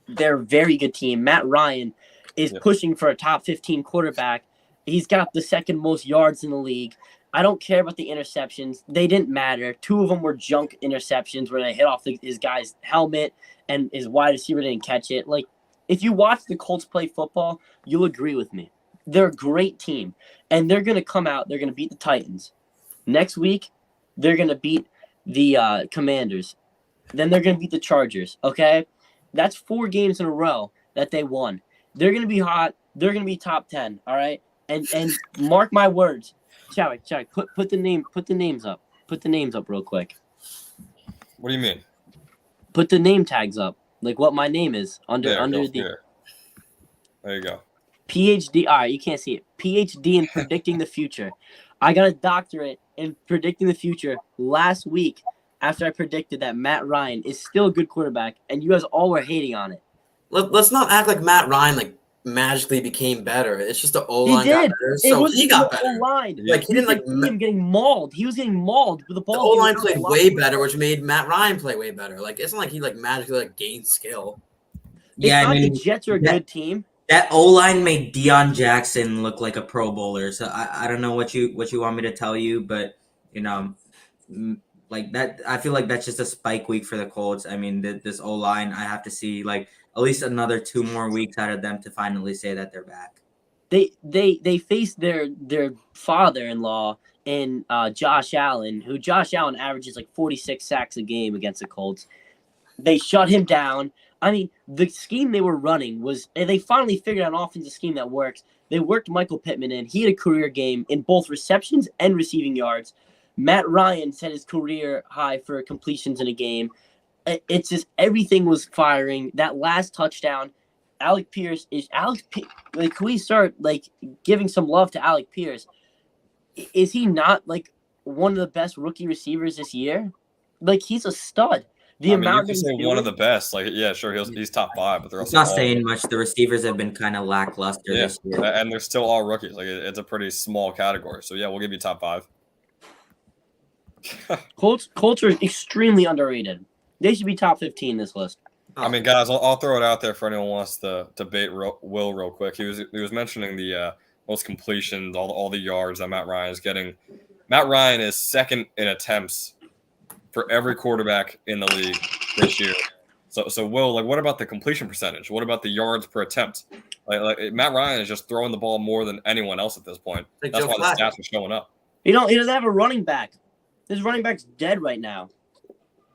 Speaker 3: They're a very good team. Matt Ryan is pushing for a top 15 quarterback. He's got the second most yards in the league. I don't care about the interceptions. They didn't matter. 2 of them were junk interceptions where they hit off his guy's helmet and his wide receiver didn't catch it. Like, if you watch the Colts play football, you'll agree with me. They're a great team, and they're going to come out. They're going to beat the Titans. Next week, they're going to beat the Commanders. Then they're going to beat the Chargers, okay? That's 4 games in a row that they won. They're going to be hot. They're going to be top 10, all right? And mark my words. Chadwick, put the names up. Put the names up real quick.
Speaker 1: What do you mean?
Speaker 3: Put the name tags up, like what my name is under the.
Speaker 1: There you go.
Speaker 3: PhD. All right, you can't see it. PhD in predicting the future. I got a doctorate in predicting the future last week after I predicted that Matt Ryan is still a good quarterback, and you guys all were hating on it.
Speaker 5: Let's not act like Matt Ryan like magically became better. It's just the O-line got better, so he got better.
Speaker 3: O-line.
Speaker 5: Like he didn't like
Speaker 3: him getting mauled. He was getting mauled with the ball.
Speaker 5: The O-line played way better, which made Matt Ryan play way better. Like it's not like he like magically like gained skill.
Speaker 2: Yeah, I mean,
Speaker 3: the Jets are a good team.
Speaker 2: That O-line made Deion Jackson look like a Pro Bowler. So I don't know what you want me to tell you, but you know, like that. I feel like that's just a spike week for the Colts. I mean, this O-line, I have to see like at least another 2 more weeks out of them to finally say that they're back.
Speaker 3: They faced their father-in-law in Josh Allen, who Josh Allen averages like 46 sacks a game against the Colts. They shut him down. I mean, the scheme they were running was – they finally figured out an offensive scheme that works. They worked Michael Pittman in. He had a career game in both receptions and receiving yards. Matt Ryan set his career high for completions in a game. It's just everything was firing. That last touchdown, Alec Pierce is – like, can we start, like, giving some love to Alec Pierce? Is he not, like, one of the best rookie receivers this year? Like, he's a stud.
Speaker 1: You can say one of the best. Like, yeah, sure, he's top 5, but they're also
Speaker 2: not saying much. The receivers have been kind of lackluster this year,
Speaker 1: and they're still all rookies. Like, it's a pretty small category. So yeah, we'll give you top 5.
Speaker 3: Colts are extremely underrated. They should be top 15 this list.
Speaker 1: I mean, guys, I'll throw it out there for anyone who wants to debate Will real quick. He was mentioning the most completions, all the yards that Matt Ryan is getting. Matt Ryan is second in attempts for every quarterback in the league this year. So Will, like, what about the completion percentage? What about the yards per attempt? Like Matt Ryan is just throwing the ball more than anyone else at this point.
Speaker 5: Like
Speaker 1: That's
Speaker 5: Joe
Speaker 1: why
Speaker 5: Flacco.
Speaker 1: the stats are showing up.
Speaker 3: He doesn't have a running back. His running back's dead right now.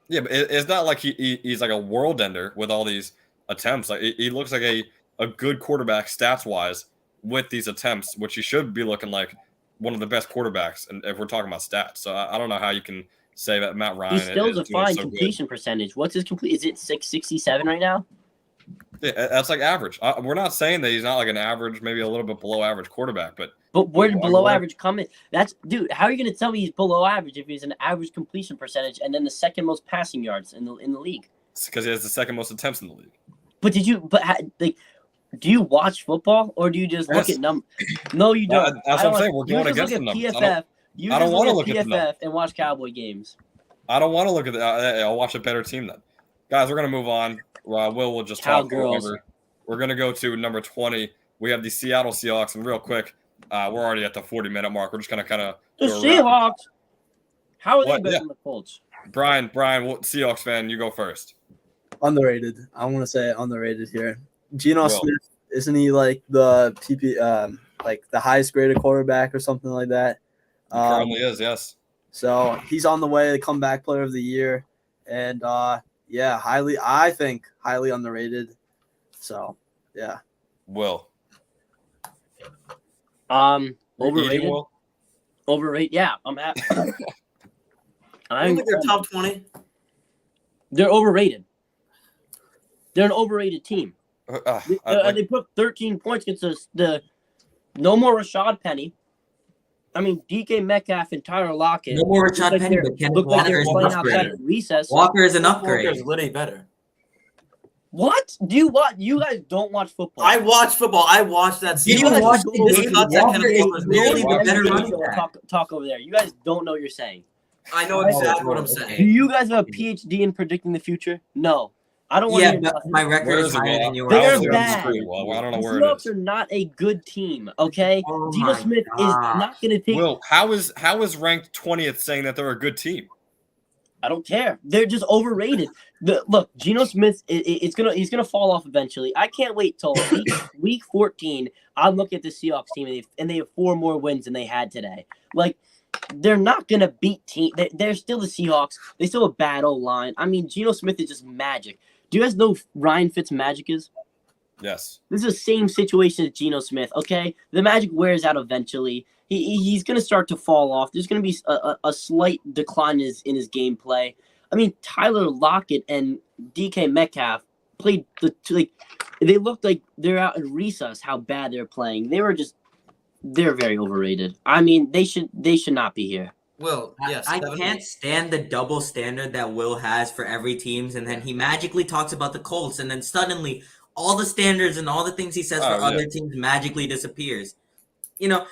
Speaker 1: Yeah, but it's not like he's like a world ender with all these attempts. Like he looks like a good quarterback stats wise with these attempts, which he should be looking like one of the best quarterbacks. And if we're talking about stats, so I don't know how you can say that Matt Ryan
Speaker 3: He still has a fine
Speaker 1: so
Speaker 3: completion percentage. What's his complete? Is it 667 right now?
Speaker 1: Yeah, that's like average. We're not saying that he's not like an average, maybe a little bit below average quarterback, but
Speaker 3: where did below average come in? Dude. How are you going to tell me he's below average if he's an average completion percentage and then the second most passing yards in the league?
Speaker 1: It's because he has the second most attempts in the league.
Speaker 3: But do you watch football or do you just look at numbers? No, you don't.
Speaker 1: That's what I'm saying. We're going against the numbers. I don't want to look at PFF
Speaker 3: and watch Cowboy games.
Speaker 1: I don't want to look at that. I'll watch a better team then. Guys, we're going to move on. Will just talk over. We're going to go to number 20. We have the Seattle Seahawks. And real quick, we're already at the 40-minute mark. We're just going to kind of
Speaker 3: – The Seahawks? How are they better than the Colts?
Speaker 1: Brian, Seahawks fan, you go first.
Speaker 4: Underrated. I want to say underrated here. Geno Smith, isn't he like the like the highest graded quarterback or something like that?
Speaker 1: He currently is, yes.
Speaker 4: So he's on the way to comeback player of the year. And highly underrated. So
Speaker 1: Will.
Speaker 3: Overrated. Overrated. Yeah, I'm happy.
Speaker 5: I don't think they're top 20.
Speaker 3: They're overrated. They're an overrated team. They put 13 points against the no more Rashad Penny. I mean, DK Metcalf and Tyler Lockett.
Speaker 2: No more Rashad Penny, but Kenneth Walker is an
Speaker 3: playing outside
Speaker 2: upgrade.
Speaker 3: of recess.
Speaker 2: Walker is an
Speaker 5: Walker
Speaker 2: upgrade.
Speaker 5: is literally better.
Speaker 3: What? Do you what? You guys don't watch football.
Speaker 5: I watch football. I watch that.
Speaker 2: Did you
Speaker 3: guys
Speaker 2: watch
Speaker 3: go
Speaker 2: the
Speaker 3: over
Speaker 2: game?
Speaker 3: to
Speaker 2: Walker is
Speaker 5: Walker's
Speaker 2: literally the
Speaker 1: Walker.
Speaker 2: better
Speaker 3: NBA
Speaker 2: running
Speaker 3: show and
Speaker 2: back.
Speaker 3: talk over there. You guys don't know what you're saying.
Speaker 5: I know exactly what I'm saying.
Speaker 3: Do you guys have a PhD in predicting the future? No. I don't want
Speaker 2: Yeah,
Speaker 3: to hear
Speaker 2: but my record
Speaker 1: Where
Speaker 2: is
Speaker 1: is it?
Speaker 2: higher
Speaker 1: Well,
Speaker 2: than yours.
Speaker 3: They're
Speaker 1: I don't see it on the
Speaker 3: bad.
Speaker 1: screen. Well, I don't know
Speaker 3: The
Speaker 1: where it
Speaker 3: Seahawks
Speaker 1: is.
Speaker 3: are not a good team, okay?
Speaker 2: Oh
Speaker 3: Geno
Speaker 2: my
Speaker 3: Smith is
Speaker 2: God.
Speaker 3: not going to take.
Speaker 1: Will, how is ranked 20th saying that they're a good team?
Speaker 3: I don't care. They're just overrated. Look, Geno Smith, he's gonna fall off eventually. I can't wait till week 14. I look at the Seahawks team and they have 4 more wins than they had today. Like, they're not gonna beat team. They're still the Seahawks. They still have a bad old line. I mean, Geno Smith is just magic. Do you guys know who Ryan Fitzmagic is?
Speaker 1: Yes.
Speaker 3: This is the same situation as Geno Smith, okay? The magic wears out eventually. He's going to start to fall off. There's going to be a slight decline in his gameplay. I mean, Tyler Lockett and DK Metcalf played they looked like they're out in recess how bad they're playing. They're very overrated. I mean, they should not be here.
Speaker 5: Will, yes.
Speaker 2: I can't stand the double standard that Will has for every teams, and then he magically talks about the Colts, and then suddenly all the standards and all the things he says for other teams magically disappears. You know,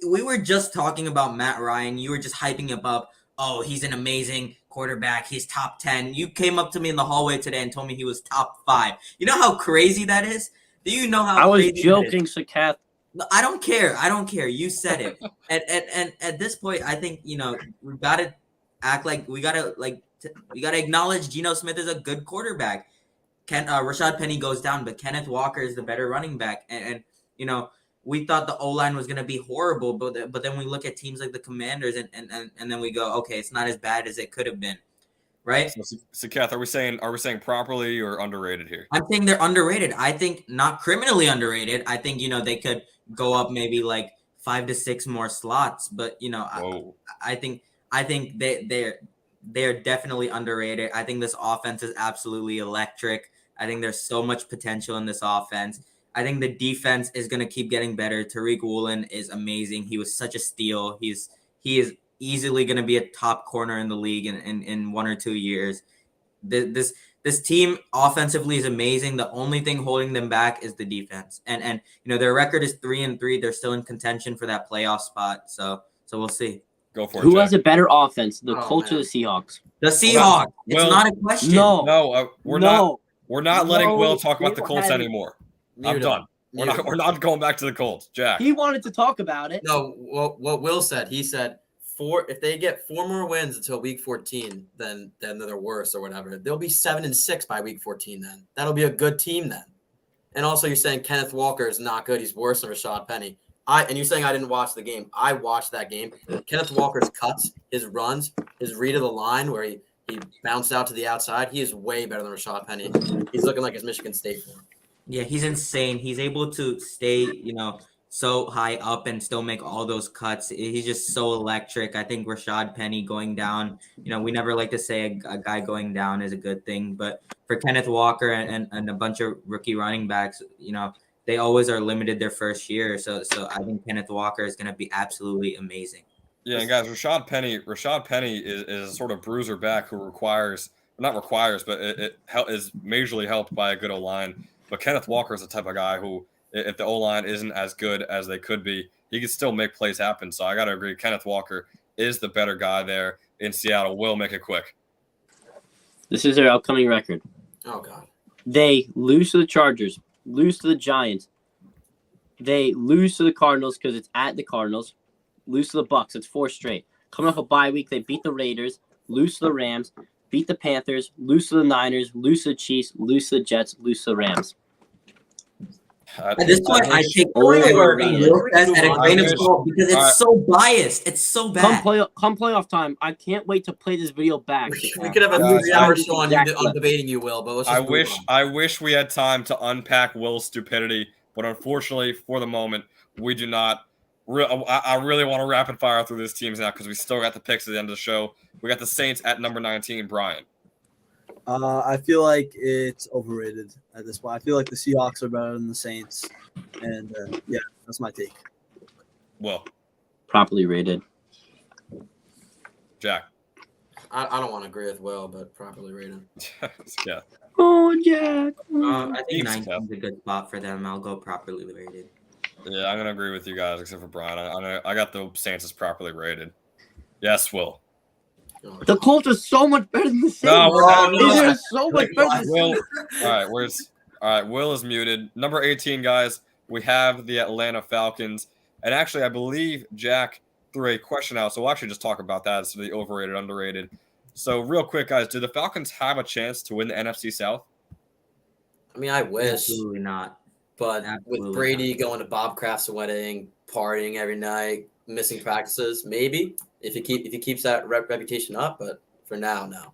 Speaker 2: we were just talking about Matt Ryan. You were just hyping him up. Oh, he's an amazing quarterback. He's top 10. You came up to me in the hallway today and told me he was top 5. You know how crazy that is? Do you know how
Speaker 3: I was
Speaker 2: crazy
Speaker 3: joking, Sakath.
Speaker 2: No, I don't care. You said it. and at this point, I think, you know, we got to act like we got to acknowledge Geno Smith is a good quarterback. Rashad Penny goes down, but Kenneth Walker is the better running back. And you know, we thought the O-line was going to be horrible, but then we look at teams like the Commanders and then we go, okay, it's not as bad as it could have been. Right?
Speaker 1: So Kath, are we saying properly or underrated here?
Speaker 2: I'm saying they're underrated. I think not criminally underrated. I think, you know, they could go up maybe like 5 to 6 more slots, but you know, I think they're definitely underrated. I think this offense is absolutely electric. I think there's so much potential in this offense. I think the defense is going to keep getting better. Tariq Woolen is amazing. He was such a steal. He is easily going to be a top corner in the league in 1 or 2 years. This team offensively is amazing. The only thing holding them back is the defense. And you know, their record is 3-3. They're still in contention for that playoff spot. So we'll see.
Speaker 1: Go for it.
Speaker 3: Who
Speaker 1: Jack.
Speaker 3: has a better offense, the Colts or the Seahawks?
Speaker 2: The Seahawks. It's not a question.
Speaker 3: No.
Speaker 1: We're
Speaker 3: No.
Speaker 1: not letting
Speaker 3: No,
Speaker 1: Will talk about
Speaker 3: they
Speaker 1: the
Speaker 3: were
Speaker 1: Colts
Speaker 3: having-
Speaker 1: anymore.
Speaker 5: Mute
Speaker 1: I'm
Speaker 5: him.
Speaker 1: done. We're not going back to the Colts, Jack.
Speaker 3: He wanted to talk about it.
Speaker 5: No, what Will said, he said if they get 4 more wins until week 14, then they're worse or whatever. They'll be 7-6 by week 14 then. That'll be a good team then. And also you're saying Kenneth Walker is not good. He's worse than Rashad Penny. And you're saying I didn't watch the game. I watched that game. Kenneth Walker's cuts, his runs, his read of the line where he bounced out to the outside, he is way better than Rashad Penny. He's looking like his Michigan State form.
Speaker 2: Yeah, he's insane. He's able to stay, you know, so high up and still make all those cuts. He's just so electric. I think Rashad Penny going down, you know, we never like to say a guy going down is a good thing, but for Kenneth Walker and a bunch of rookie running backs, you know, they always are limited their first year. So I think Kenneth Walker is going to be absolutely amazing.
Speaker 1: Yeah, and guys, Rashad Penny is a sort of bruiser back who it is majorly helped by a good O-line. But Kenneth Walker is the type of guy who, if the O-line isn't as good as they could be, he can still make plays happen. So I got to agree, Kenneth Walker is the better guy there in Seattle. Will make it quick.
Speaker 3: This is their upcoming record.
Speaker 5: Oh, God.
Speaker 3: They lose to the Chargers, lose to the Giants. They lose to the Cardinals because it's at the Cardinals. Lose to the Bucs. It's 4 straight. Coming off a bye week, they beat the Raiders, lose to the Rams, beat the Panthers, lose to the Niners, lose to the Chiefs, lose to the Jets, lose to the Rams.
Speaker 2: At this point, I take
Speaker 3: overrated.
Speaker 2: Will says at a grain of salt because it's so biased. It's so bad.
Speaker 3: Come playoff time. I can't wait to play this video back.
Speaker 5: We could have a 3-hour show on debating you, Will, but let's just
Speaker 1: I wish we had time to unpack Will's stupidity, but unfortunately, for the moment, we do not. I really want to rapid fire through these teams now because we still got the picks at the end of the show. We got the Saints at number 19, Brian.
Speaker 4: I feel like it's overrated at this point. I feel like the Seahawks are better than the Saints, and yeah, that's my take.
Speaker 1: Well,
Speaker 3: Properly rated.
Speaker 1: Jack.
Speaker 5: I don't want to agree with Will, but properly rated.
Speaker 1: Yeah.
Speaker 3: Oh, Jack.
Speaker 2: I think
Speaker 1: Thanks,
Speaker 2: 19
Speaker 1: Kev.
Speaker 2: is a good spot for them. I'll go properly rated.
Speaker 1: Yeah, I'm gonna agree with you guys, except for Brian. I got the Saints as properly rated. Yes, Will.
Speaker 3: The Colts are so much better than the Saints.
Speaker 1: No, we're not.
Speaker 3: They're so much better than the
Speaker 1: Will.
Speaker 3: Saints.
Speaker 1: All right. Will is muted. Number 18, guys. We have the Atlanta Falcons, and actually, I believe Jack threw a question out, so we'll actually just talk about that. So the overrated, underrated. So real quick, guys, do the Falcons have a chance to win the NFC South?
Speaker 5: I mean, I wish,
Speaker 2: Absolutely not.
Speaker 5: but
Speaker 2: Absolutely
Speaker 5: with Brady going to Bob Kraft's wedding, partying every night, missing practices, maybe if he keeps that reputation up. But for now, no.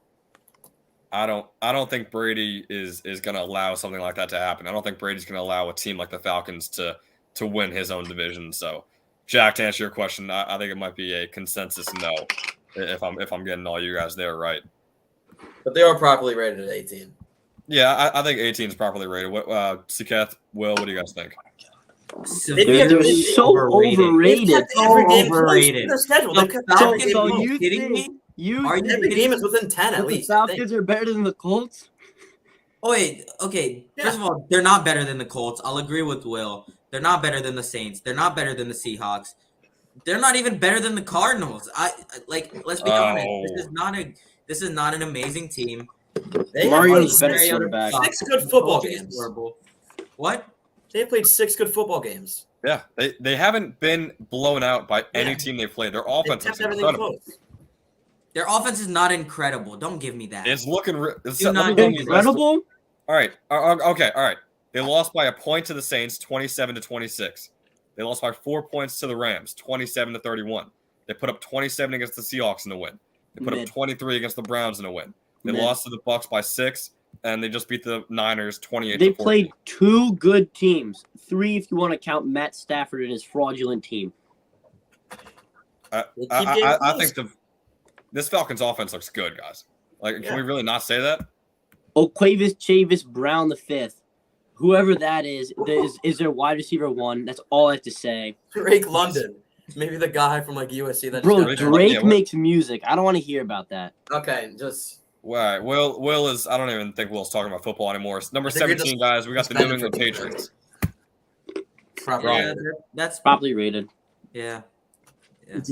Speaker 1: I don't think Brady is going to allow something like that to happen. I don't think Brady's going to allow a team like the Falcons to win his own division. So, Jack, to answer your question, I think it might be a consensus no. If I'm getting all you guys there right.
Speaker 5: But they are properly rated at 18.
Speaker 1: Yeah, I think 18 is properly rated. What Siketh, Will, what do you guys think?
Speaker 3: They're so overrated.
Speaker 5: They've kept every game close
Speaker 2: Overrated.
Speaker 5: in their schedule.
Speaker 2: The
Speaker 5: They've kept
Speaker 2: Falcons-
Speaker 5: every game
Speaker 3: So
Speaker 5: close.
Speaker 3: you
Speaker 2: kidding
Speaker 3: think
Speaker 2: me?
Speaker 3: you
Speaker 2: Are you
Speaker 3: think
Speaker 5: Every game is within 10
Speaker 3: that
Speaker 5: at
Speaker 3: the
Speaker 5: least. I think.
Speaker 3: Falcons are better than the Colts?
Speaker 2: Oh, wait, okay. First of all, they're not better than the Colts. I'll agree with Will. They're not better than the Saints. They're not better than the Seahawks. They're not even better than the Cardinals. Let's be honest. This is not an amazing team.
Speaker 5: They have
Speaker 3: Mario's
Speaker 5: played
Speaker 3: better quarterback.
Speaker 5: 6 good football
Speaker 2: Coaching is
Speaker 5: games.
Speaker 2: horrible. What?
Speaker 5: They have played 6 good football games.
Speaker 1: Yeah, they haven't been blown out by any
Speaker 5: Yeah.
Speaker 1: team they've played. Their
Speaker 5: They've
Speaker 1: offense is
Speaker 5: kept everything
Speaker 1: incredible.
Speaker 5: close.
Speaker 2: Their offense is not incredible. Don't give me that.
Speaker 1: It's looking
Speaker 2: Do not
Speaker 1: let me
Speaker 2: do
Speaker 1: go guys through-
Speaker 3: Incredible?
Speaker 1: All right. Okay. All right. They lost by a point to the Saints, 27-26. They lost by 4 points to the Rams, 27-31. They put up 27 against the Seahawks in a win. They put
Speaker 3: Mid.
Speaker 1: up 23 against the Browns in a win. They
Speaker 3: Mid.
Speaker 1: lost to the Bucks by 6, and they just beat the Niners 28-14.
Speaker 3: They played 2 good teams. 3 if you want to count Matt Stafford and his fraudulent team.
Speaker 1: I
Speaker 5: close.
Speaker 1: think this Falcons offense looks good, guys. Like, can we really not say that?
Speaker 3: O'Quavis Chavis Brown the fifth. Whoever that is their wide receiver 1. That's all I have to say.
Speaker 5: Drake London. Maybe the guy from like USC that
Speaker 3: Bro,
Speaker 5: just got
Speaker 3: Drake
Speaker 1: Yeah, what-
Speaker 3: makes music. I don't want to hear about that.
Speaker 5: Okay, just
Speaker 1: All right. Will is. I don't even think Will's talking about football anymore. Number
Speaker 5: I think you're
Speaker 1: 17,
Speaker 5: just
Speaker 1: guys. We got the New
Speaker 5: suspended
Speaker 1: England
Speaker 5: for-
Speaker 1: Patriots.
Speaker 5: properly
Speaker 1: Right.
Speaker 2: Yeah,
Speaker 5: rated.
Speaker 2: that's
Speaker 3: Properly rated.
Speaker 2: yeah.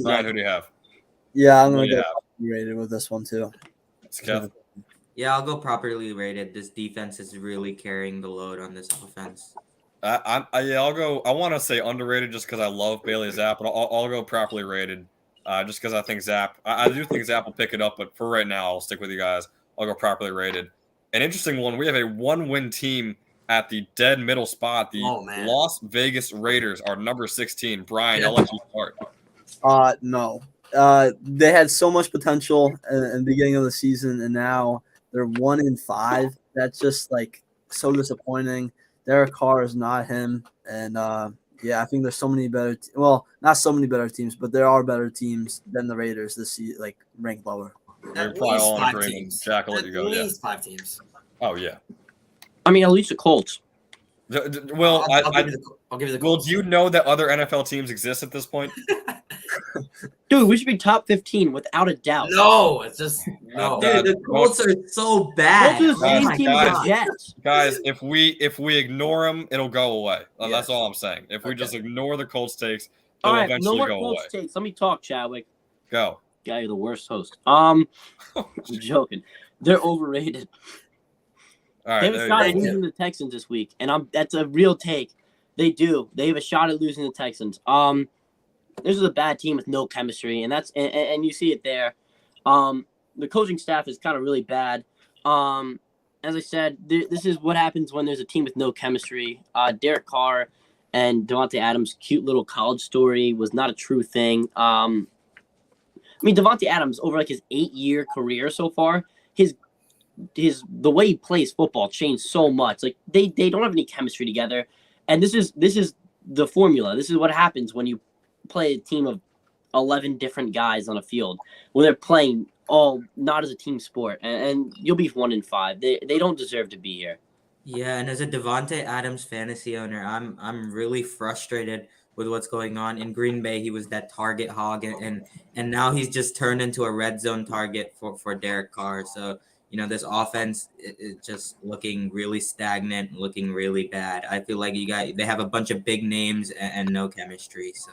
Speaker 1: Brian, who do you have?
Speaker 4: Yeah, I'm gonna
Speaker 1: Who do you
Speaker 4: go
Speaker 1: have?
Speaker 4: rated with this one too.
Speaker 1: It's Kev.
Speaker 2: Yeah, I'll go properly rated. This defense is really carrying the load on this offense.
Speaker 1: I'll go. I want to say underrated just because I love Bailey Zapp, but I'll go properly rated, just because I think Zapp. I do think Zapp will pick it up, but for right now, I'll stick with you guys. I'll go properly rated. An interesting one. We have a 1-win team at the dead middle spot. The
Speaker 5: Oh, man.
Speaker 1: Las Vegas Raiders are number 16. Brian,
Speaker 5: Yeah.
Speaker 1: I'll let you start.
Speaker 4: No. They had so much potential in the beginning of the season, and now they're 1-5. That's just like so disappointing. Derek Carr is not him, and yeah, I think there's so many better. Well, not so many better teams, but there are better teams than the Raiders this year, like ranked lower.
Speaker 1: We're
Speaker 5: At
Speaker 1: probably
Speaker 5: least
Speaker 1: all in
Speaker 5: 5
Speaker 1: agreement.
Speaker 5: teams.
Speaker 1: Jack, I'll let
Speaker 5: At
Speaker 1: you go. Yeah.
Speaker 5: least 5 teams.
Speaker 1: Oh yeah.
Speaker 3: I mean, at least the Colts.
Speaker 1: Well,
Speaker 5: I'll give you the
Speaker 1: Will,
Speaker 5: Colts.
Speaker 1: do you know that other NFL teams exist at this point?
Speaker 3: Dude, we should be top 15 without a doubt.
Speaker 5: No, it's just no.
Speaker 1: Dude,
Speaker 2: Dude, the Colts are so bad.
Speaker 3: Colts are the
Speaker 1: Oh
Speaker 3: same
Speaker 1: my
Speaker 3: team as
Speaker 1: God.
Speaker 3: the Jets.
Speaker 1: Guys, if we ignore them, it'll go away. That's
Speaker 5: Yes.
Speaker 1: all I'm saying. If we just ignore the Colts takes,
Speaker 3: All
Speaker 1: it'll
Speaker 3: right, no
Speaker 1: eventually
Speaker 3: more
Speaker 1: go
Speaker 3: Colts
Speaker 1: away.
Speaker 3: takes. Let me talk, Chadwick.
Speaker 1: Go.
Speaker 3: Guy, you're the worst host. I'm joking. They're overrated.
Speaker 1: All right.
Speaker 3: They have a
Speaker 1: there
Speaker 3: shot
Speaker 1: you
Speaker 3: at
Speaker 1: go.
Speaker 3: losing the Texans this week, and that's a real take. They do. They have a shot at losing the Texans. This is a bad team with no chemistry, and that's and you see it there. The coaching staff is kind of really bad. As I said, this is what happens when there's a team with no chemistry. Derek Carr and Davante Adams' cute little college story was not a true thing. I mean, Davante Adams over like his 8-year career so far, the way he plays football changed so much. Like they don't have any chemistry together, and this is the formula. This is what happens when you play a team of 11 different guys on a field when they're playing all not as a team sport, and you'll be 1-5. They don't deserve to be here.
Speaker 2: Yeah, and as a Devonte Adams fantasy owner, I'm really frustrated with what's going on in Green Bay. He was that target hog, and now he's just turned into a red zone target for Derek Carr. So this offense is just looking really stagnant, looking really bad. I feel like they have a bunch of big names and no chemistry. So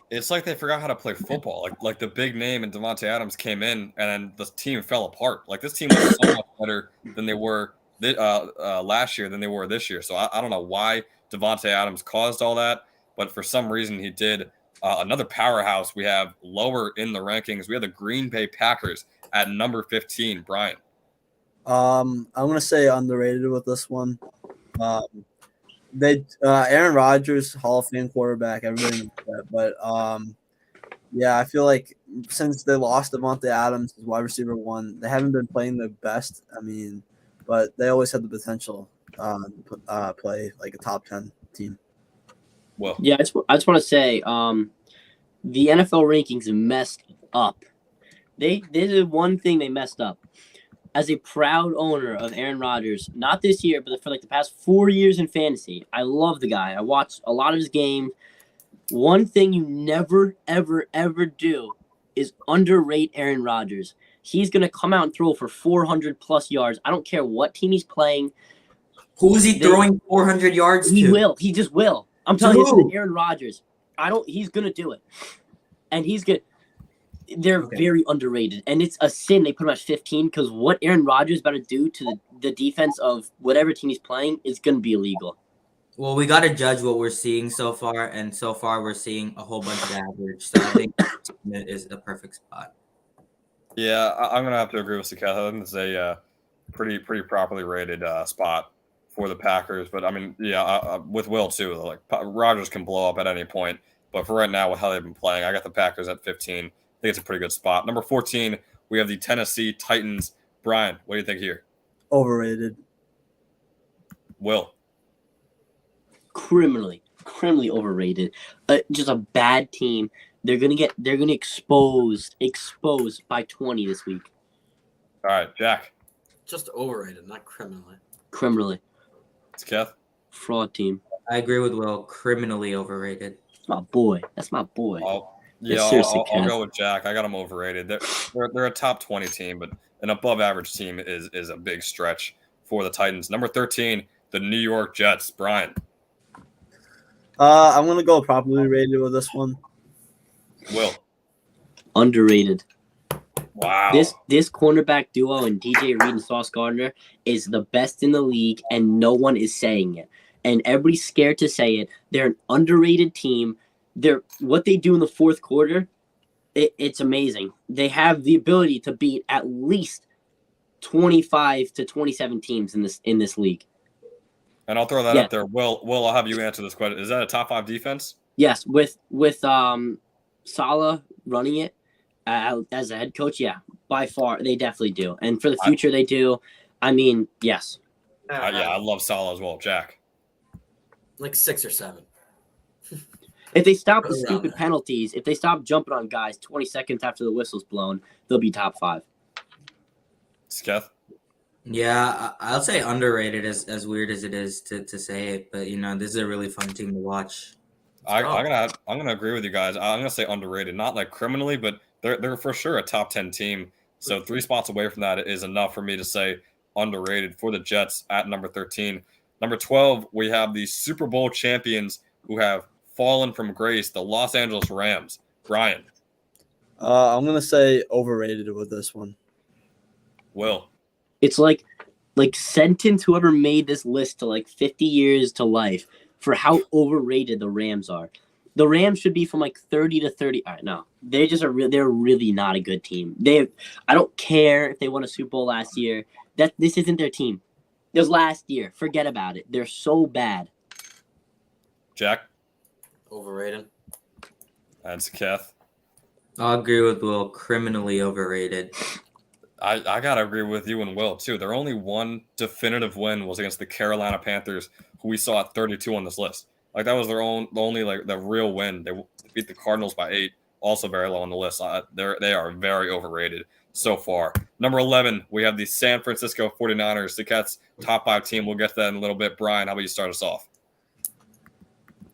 Speaker 1: It's like they forgot how to play football. Like the big name and Devontae Adams came in, and then the team fell apart. Like this team was so much better than they were last year than they were this year. So I don't know why Devontae Adams caused all that, but for some reason he did. Another powerhouse we have lower in the rankings. We have the Green Bay Packers at number 15. Brian.
Speaker 4: I'm gonna say underrated with this one. Aaron Rodgers, Hall of Fame quarterback, everybody knows that. But yeah, I feel like since they lost Devontae Adams as wide receiver 1, they haven't been playing their best. I mean, but they always had the potential to play like a top 10 team.
Speaker 1: Well,
Speaker 3: Yeah, I just want to say, the NFL rankings messed up. They did one thing they messed up. As a proud owner of Aaron Rodgers, not this year, but for like the past 4 years in fantasy, I love the guy. I watched a lot of his games. One thing you never, ever, ever do is underrate Aaron Rodgers. He's going to come out and throw for 400-plus yards. I don't care what team he's playing.
Speaker 2: who's he throwing 400 yards
Speaker 3: He
Speaker 2: to?
Speaker 3: will. He just will. I'm telling you,
Speaker 2: Who?
Speaker 3: it's Aaron Rodgers. He's going to do it. And he's going to. They're
Speaker 2: Okay.
Speaker 3: very underrated, and it's a sin they put him at 15 because what Aaron Rodgers is about to do to the defense of whatever team he's playing is going to be illegal.
Speaker 2: Well, we got to judge what we're seeing so far, and so far we're seeing a whole bunch of average. So I think it is the perfect spot.
Speaker 1: yeah, I'm gonna have to agree with Sakath. I think it's a pretty properly rated spot for the Packers. But I mean, yeah, with Will too. Like Rodgers can blow up at any point, but for right now, with how they've been playing, I got the Packers at 15. I think it's a pretty good spot. Number 14, we have the Tennessee Titans. Brian, what do you think here?
Speaker 4: Overrated.
Speaker 1: Will.
Speaker 3: Criminally overrated. Just a bad team. They're gonna exposed by 20 this week.
Speaker 1: All right, Jack.
Speaker 5: Just overrated, not criminally.
Speaker 3: Criminally.
Speaker 1: Sakath.
Speaker 3: Fraud team.
Speaker 2: I agree with Will. Criminally overrated.
Speaker 3: That's my boy. That's my boy.
Speaker 1: Yeah,
Speaker 3: seriously,
Speaker 1: I'll
Speaker 3: Ken.
Speaker 1: go with Jack. I got them overrated. They're a top 20 team, but an above average team is a big stretch for the Titans. Number 13, the New York Jets. Brian.
Speaker 4: I'm gonna go properly rated with this one.
Speaker 1: Will.
Speaker 3: Underrated.
Speaker 1: Wow.
Speaker 3: This cornerback duo and DJ Reed and Sauce Gardner is the best in the league, and no one is saying it. And everybody's scared to say it. They're an underrated team. What they do in the fourth quarter, it's amazing. They have the ability to beat at least 25 to 27 teams in this league.
Speaker 1: And I'll throw that
Speaker 3: Yeah.
Speaker 1: up there. Will, I'll have you answer this question. Is that a top 5 defense?
Speaker 3: Yes, with Saleh running it as a head coach, yeah, by far they definitely do. And for the future, they do. I mean, yes.
Speaker 1: Yeah, I love Salah as well. Jack.
Speaker 5: Like 6 or 7.
Speaker 3: If they stop the
Speaker 5: Around
Speaker 3: stupid
Speaker 5: there.
Speaker 3: penalties, if they stop jumping on guys 20 seconds after the whistle's blown, they'll be top 5.
Speaker 1: Skeeth.
Speaker 2: Yeah, I'll say underrated as weird as it is to say it, but this is a really fun team to watch.
Speaker 1: I'm gonna agree with you guys. I'm gonna say underrated, not like criminally, but they're for sure a top 10 team. So 3 spots away from that is enough for me to say underrated for the Jets at number 13. Number 12, we have the Super Bowl champions who have fallen from grace, the Los Angeles Rams. Brian.
Speaker 4: I'm gonna say overrated with this one.
Speaker 1: Will.
Speaker 3: It's like sentence whoever made this list to like 50 years to life for how overrated the Rams are. The Rams should be from like 30 to 30. All right, no, they just are. They're really not a good team. I don't care if they won a Super Bowl last year. This isn't their team. It was last year. Forget about it. They're so bad.
Speaker 1: Jack.
Speaker 5: Overrated.
Speaker 1: And Skeeth.
Speaker 2: I'll agree with Will. Criminally overrated.
Speaker 1: I gotta agree with you and Will too. Their only one definitive win was against the Carolina Panthers, who we saw at 32 on this list. Like that was their only like the real win. They beat the Cardinals by 8. also very low on the list. They are very overrated so far. Number 11, we have the San Francisco 49ers, the Cats' top 5 team. We'll get to that in a little bit. Brian, how about you start us off?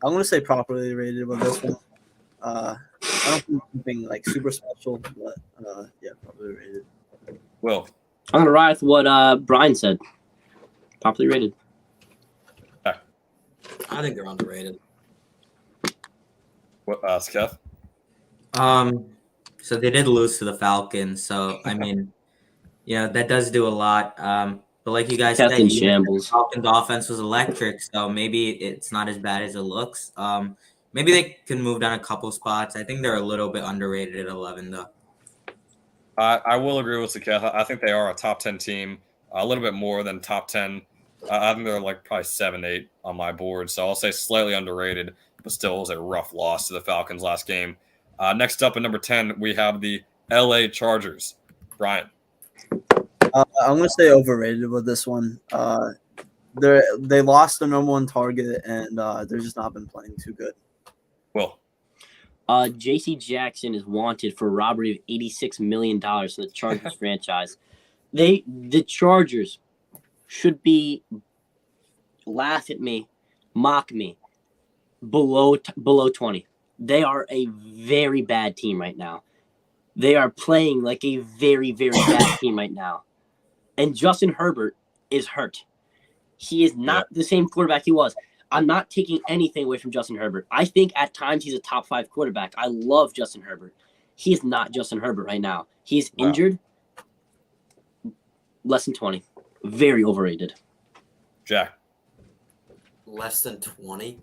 Speaker 4: I'm going to say properly rated with this one. I don't think anything like super special, but yeah, properly rated.
Speaker 1: Will.
Speaker 3: I'm gonna ride with what Brian said. Properly rated.
Speaker 5: I think they're underrated.
Speaker 1: What, Skeff?
Speaker 2: So they did lose to the Falcons. So I mean, that does do a lot. But like you guys said,
Speaker 3: Captain
Speaker 2: the
Speaker 3: Shambles.
Speaker 2: Falcons offense was electric. So maybe it's not as bad as it looks. Maybe they can move down a couple spots. I think they're a little bit underrated at 11 though.
Speaker 1: I will agree with Skeff. I think they are a top 10 team, a little bit more than top 10. I think they're like probably 7, 8 on my board. So I'll say slightly underrated, but still it was a rough loss to the Falcons last game. Next up at number 10, we have the LA Chargers. Brian.
Speaker 4: I'm gonna say overrated with this one. They lost the number 1 target, and they're just not been playing too good.
Speaker 1: Will.
Speaker 3: J.C. Jackson is wanted for robbery of $86 million from the Chargers franchise. The Chargers should be laugh at me, mock me, below 20. They are a very bad team right now. They are playing like a very, very bad team right now. And Justin Herbert is hurt. He is not the same quarterback he was. I'm not taking anything away from Justin Herbert. I think at times he's a top 5 quarterback. I love Justin Herbert. He is not Justin Herbert right now. He's injured. Less than 20. Very overrated.
Speaker 1: Jack.
Speaker 5: Less than 20?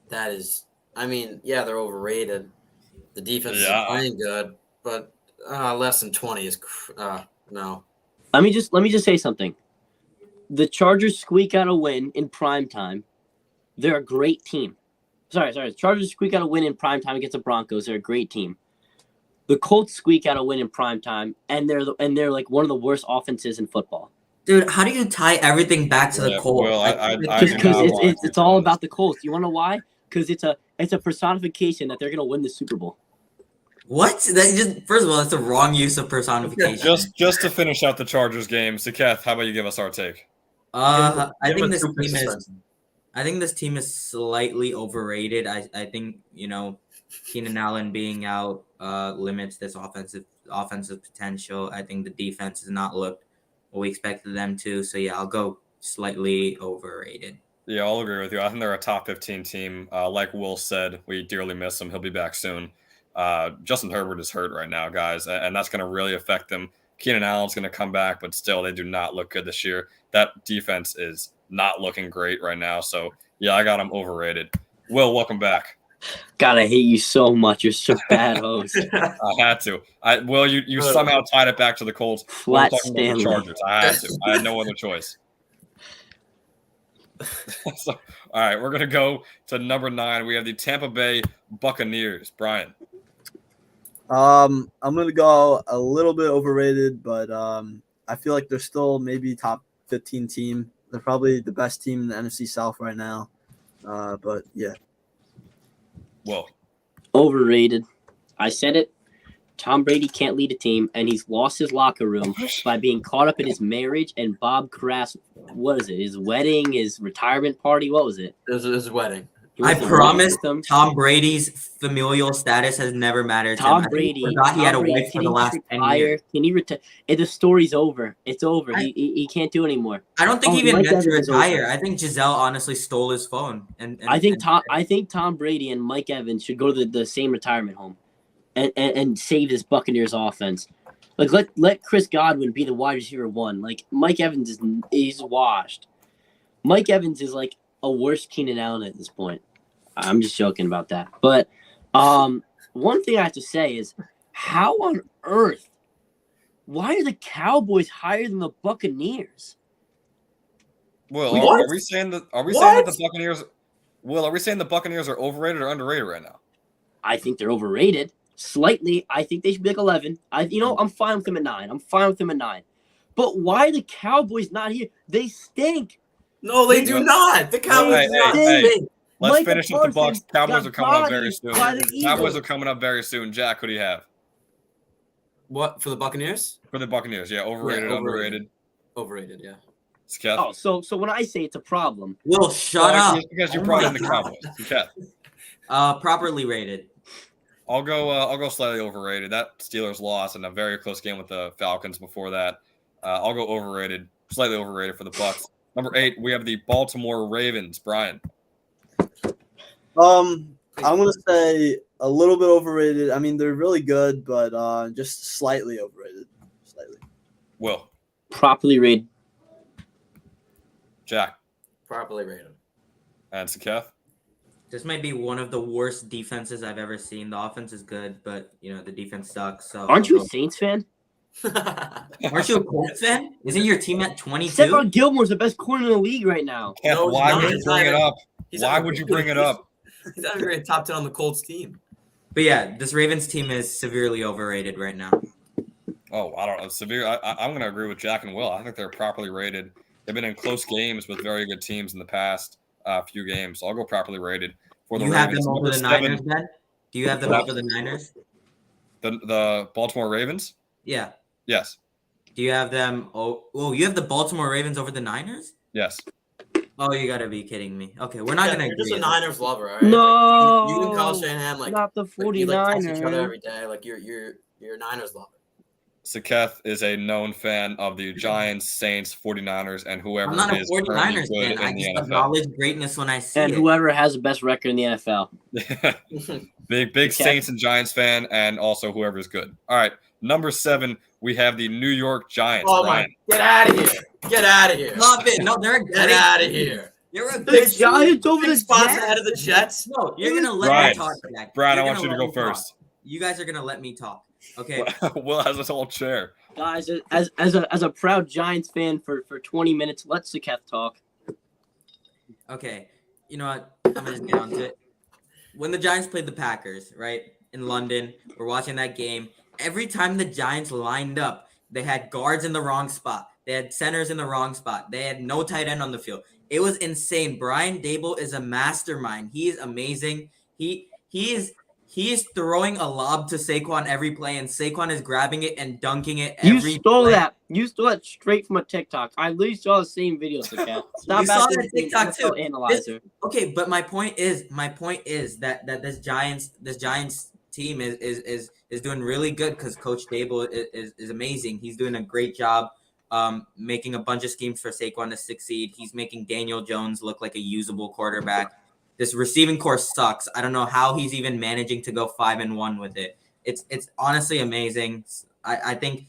Speaker 5: That is, I mean, yeah, they're overrated. The defense is playing good, but less than 20 is no.
Speaker 3: Let me just say something. The Chargers squeak out a win in prime time. They're a great team. Sorry. The Chargers squeak out a win in prime time against the Broncos. They're a great team. The Colts squeak out a win in prime time, and they're like one of the worst offenses in football.
Speaker 2: Dude, how do you tie everything back to the Colts?
Speaker 1: Well,
Speaker 3: Because it's all about the Colts. You want to know why? Because it's a personification that they're gonna win the Super Bowl.
Speaker 2: What? First of all, that's the wrong use of personification.
Speaker 1: Just to finish out the Chargers game, Skeff, how about you give us our take?
Speaker 2: I think this team is slightly overrated. I think Keenan Allen being out limits this offensive potential. I think the defense has not looked what we expected them to. So yeah, I'll go slightly overrated.
Speaker 1: Yeah, I'll agree with you. I think they're a top 15 team. Like Will said, we dearly miss him. He'll be back soon. Justin Herbert is hurt right now, guys, and that's going to really affect them. Keenan Allen's going to come back, but still, they do not look good this year. That defense is not looking great right now. So, yeah, I got them overrated. Will, welcome back.
Speaker 3: God, I hate you so much. You're such a bad host.
Speaker 1: I had to. Will, you somehow tied it back to the Colts.
Speaker 3: Flat
Speaker 1: Stanley. The Chargers. I had to. I had no other choice. So, all right, we're going to go to number 9. We have the Tampa Bay Buccaneers. Brian.
Speaker 4: I'm gonna go a little bit overrated, but I feel like they're still maybe top 15 team. They're probably the best team in the NFC South right now. But yeah.
Speaker 1: Whoa.
Speaker 3: Overrated. I said it. Tom Brady can't lead a team, and he's lost his locker room by being caught up in his marriage and Bob Kraft's, what is it, his wedding, his retirement party? What was it?
Speaker 5: It was his wedding.
Speaker 2: I promise Tom Brady's familial status has never mattered to him.
Speaker 3: Tom Brady
Speaker 2: forgot he had a wife for the last 10 years.
Speaker 3: Can he retire? The story's over. It's over. He can't do it anymore.
Speaker 2: I don't think he even meant to retire. I think Giselle honestly stole his phone. And
Speaker 3: I think Tom Brady and Mike Evans should go to the same retirement home and save this Buccaneers offense. Like let Chris Godwin be the wide receiver 1. Like Mike Evans is washed. Mike Evans is like a worse Keenan Allen at this point. I'm just joking about that. But one thing I have to say is, how on earth, why are the Cowboys higher than the Buccaneers?
Speaker 1: Well, are we saying that the Buccaneers? Will, are we saying the Buccaneers are overrated or underrated right now?
Speaker 3: I think they're overrated slightly. I think they should be like 11. I'm fine with them at 9. But why are the Cowboys not here? They stink.
Speaker 5: No, they do not. The Cowboys do not stink.
Speaker 1: Let's
Speaker 3: Micah
Speaker 1: finish with the Bucks.
Speaker 3: Parsons
Speaker 1: Cowboys
Speaker 3: got
Speaker 1: are coming up very
Speaker 3: bodied
Speaker 1: soon.
Speaker 3: by the
Speaker 1: Cowboys
Speaker 3: Eagles.
Speaker 1: are coming up very soon. Jack, who do you have
Speaker 5: What for the Buccaneers?
Speaker 1: for the Buccaneers? Yeah, overrated,
Speaker 5: Yeah,
Speaker 1: underrated.
Speaker 5: Overrated, yeah.
Speaker 1: Skeff?
Speaker 3: So when I say it's a problem,
Speaker 2: Will, shut up.
Speaker 1: Because you
Speaker 2: Oh
Speaker 1: brought
Speaker 2: my
Speaker 1: in the
Speaker 2: God.
Speaker 1: Cowboys. Skeff.
Speaker 2: Properly rated.
Speaker 1: I'll go slightly overrated. That Steelers loss in a very close game with the Falcons before that. I'll go overrated, slightly overrated for the Bucks. Number 8, we have the Baltimore Ravens. Brian.
Speaker 4: I'm gonna say a little bit overrated. I mean, they're really good, but just slightly overrated. Slightly.
Speaker 1: Will.
Speaker 3: properly rated.
Speaker 1: Jack.
Speaker 5: Properly rated.
Speaker 1: And Skeff.
Speaker 2: This might be one of the worst defenses I've ever seen. The offense is good, but the defense sucks. So
Speaker 3: Aren't you a Saints fan?
Speaker 2: Aren't you a Colts fan? Isn't your team at 22?
Speaker 3: Stephon Gilmore's the best corner in the league right now.
Speaker 1: Kev,
Speaker 5: No,
Speaker 1: why
Speaker 5: he's
Speaker 1: would
Speaker 5: not.
Speaker 1: you bring it up?
Speaker 5: He's
Speaker 1: Why
Speaker 5: not-
Speaker 1: would you bring it up?
Speaker 5: He's not even top 10 on the Colts team.
Speaker 2: But yeah, this Ravens team is severely overrated right now.
Speaker 1: Oh, I don't know. Severe. I'm going to agree with Jack and Will. I think they're properly rated. They've been in close games with very good teams in the past few games. So I'll go properly rated for the
Speaker 2: Do you have
Speaker 1: Ravens.
Speaker 2: them over
Speaker 1: Number
Speaker 2: the
Speaker 1: 7,
Speaker 2: Niners then? Do you have them
Speaker 1: What?
Speaker 2: over the Niners?
Speaker 1: the Baltimore Ravens?
Speaker 2: Yeah.
Speaker 1: Yes.
Speaker 2: Do you have them? Oh, you have the Baltimore Ravens over the Niners?
Speaker 1: Yes.
Speaker 2: Oh, you gotta be kidding me. Okay, we're not
Speaker 5: Yeah,
Speaker 2: gonna
Speaker 5: you're just
Speaker 2: agree.
Speaker 5: a
Speaker 2: on
Speaker 5: Niners lover, right?
Speaker 3: No,
Speaker 5: Like, you and Kyle Shanahan, like,
Speaker 3: not the
Speaker 5: you like text each other
Speaker 3: 49ers.
Speaker 5: every day. Like you're a Niners lover.
Speaker 1: Saketh is a known fan of the Giants, Saints, 49ers, and whoever
Speaker 2: I'm not a
Speaker 1: is currently
Speaker 2: 49ers
Speaker 1: good
Speaker 2: fan. I
Speaker 1: in
Speaker 2: just
Speaker 1: the NFL.
Speaker 2: acknowledge greatness when I see
Speaker 3: And
Speaker 2: it.
Speaker 3: whoever has the best record in the NFL.
Speaker 1: big
Speaker 3: Okay.
Speaker 1: Saints and Giants fan, and also whoever's good. All right, number 7, we have the New York Giants.
Speaker 5: Oh my!
Speaker 1: Brian.
Speaker 5: Get out of here! Get out of here!
Speaker 2: Stop it! No, they're a
Speaker 5: Get
Speaker 2: great
Speaker 5: out of
Speaker 2: team.
Speaker 5: here!
Speaker 2: They're a
Speaker 3: The
Speaker 2: good team.
Speaker 3: Giants over the
Speaker 5: 6 spots
Speaker 3: Jets?
Speaker 5: ahead of the Jets.
Speaker 2: No, you're gonna let
Speaker 1: Brian.
Speaker 2: me talk, Jack.
Speaker 1: Brian, I
Speaker 2: You're
Speaker 1: want you to
Speaker 2: gonna
Speaker 1: go
Speaker 2: let me talk.
Speaker 1: first.
Speaker 2: You guys are gonna let me talk. Okay.
Speaker 1: Will has a whole chair.
Speaker 3: Guys, as a proud Giants fan for 20 minutes, let Saketh talk.
Speaker 2: Okay. You know what? I'm gonna just get onto it. When the Giants played the Packers, right, in London, we're watching that game. Every time the Giants lined up, they had guards in the wrong spot. They had centers in the wrong spot. They had no tight end on the field. It was insane. Brian Dable is a mastermind. He is amazing. He is throwing a lob to Saquon every play, and Saquon is grabbing it and dunking it every
Speaker 3: You stole
Speaker 2: play.
Speaker 3: that. You stole that straight from a TikTok. I literally saw the same video, Saketh. Stop
Speaker 2: You saw
Speaker 3: asking
Speaker 2: that
Speaker 3: me
Speaker 2: TikTok
Speaker 3: NFL
Speaker 2: too.
Speaker 3: Analyzer.
Speaker 2: Okay, but my point is that this Giants team is doing really good because Coach Dable is amazing. He's doing a great job making a bunch of schemes for Saquon to succeed. He's making Daniel Jones look like a usable quarterback. This receiving core sucks. I don't know how he's even managing to go 5-1 with it. It's honestly amazing. I think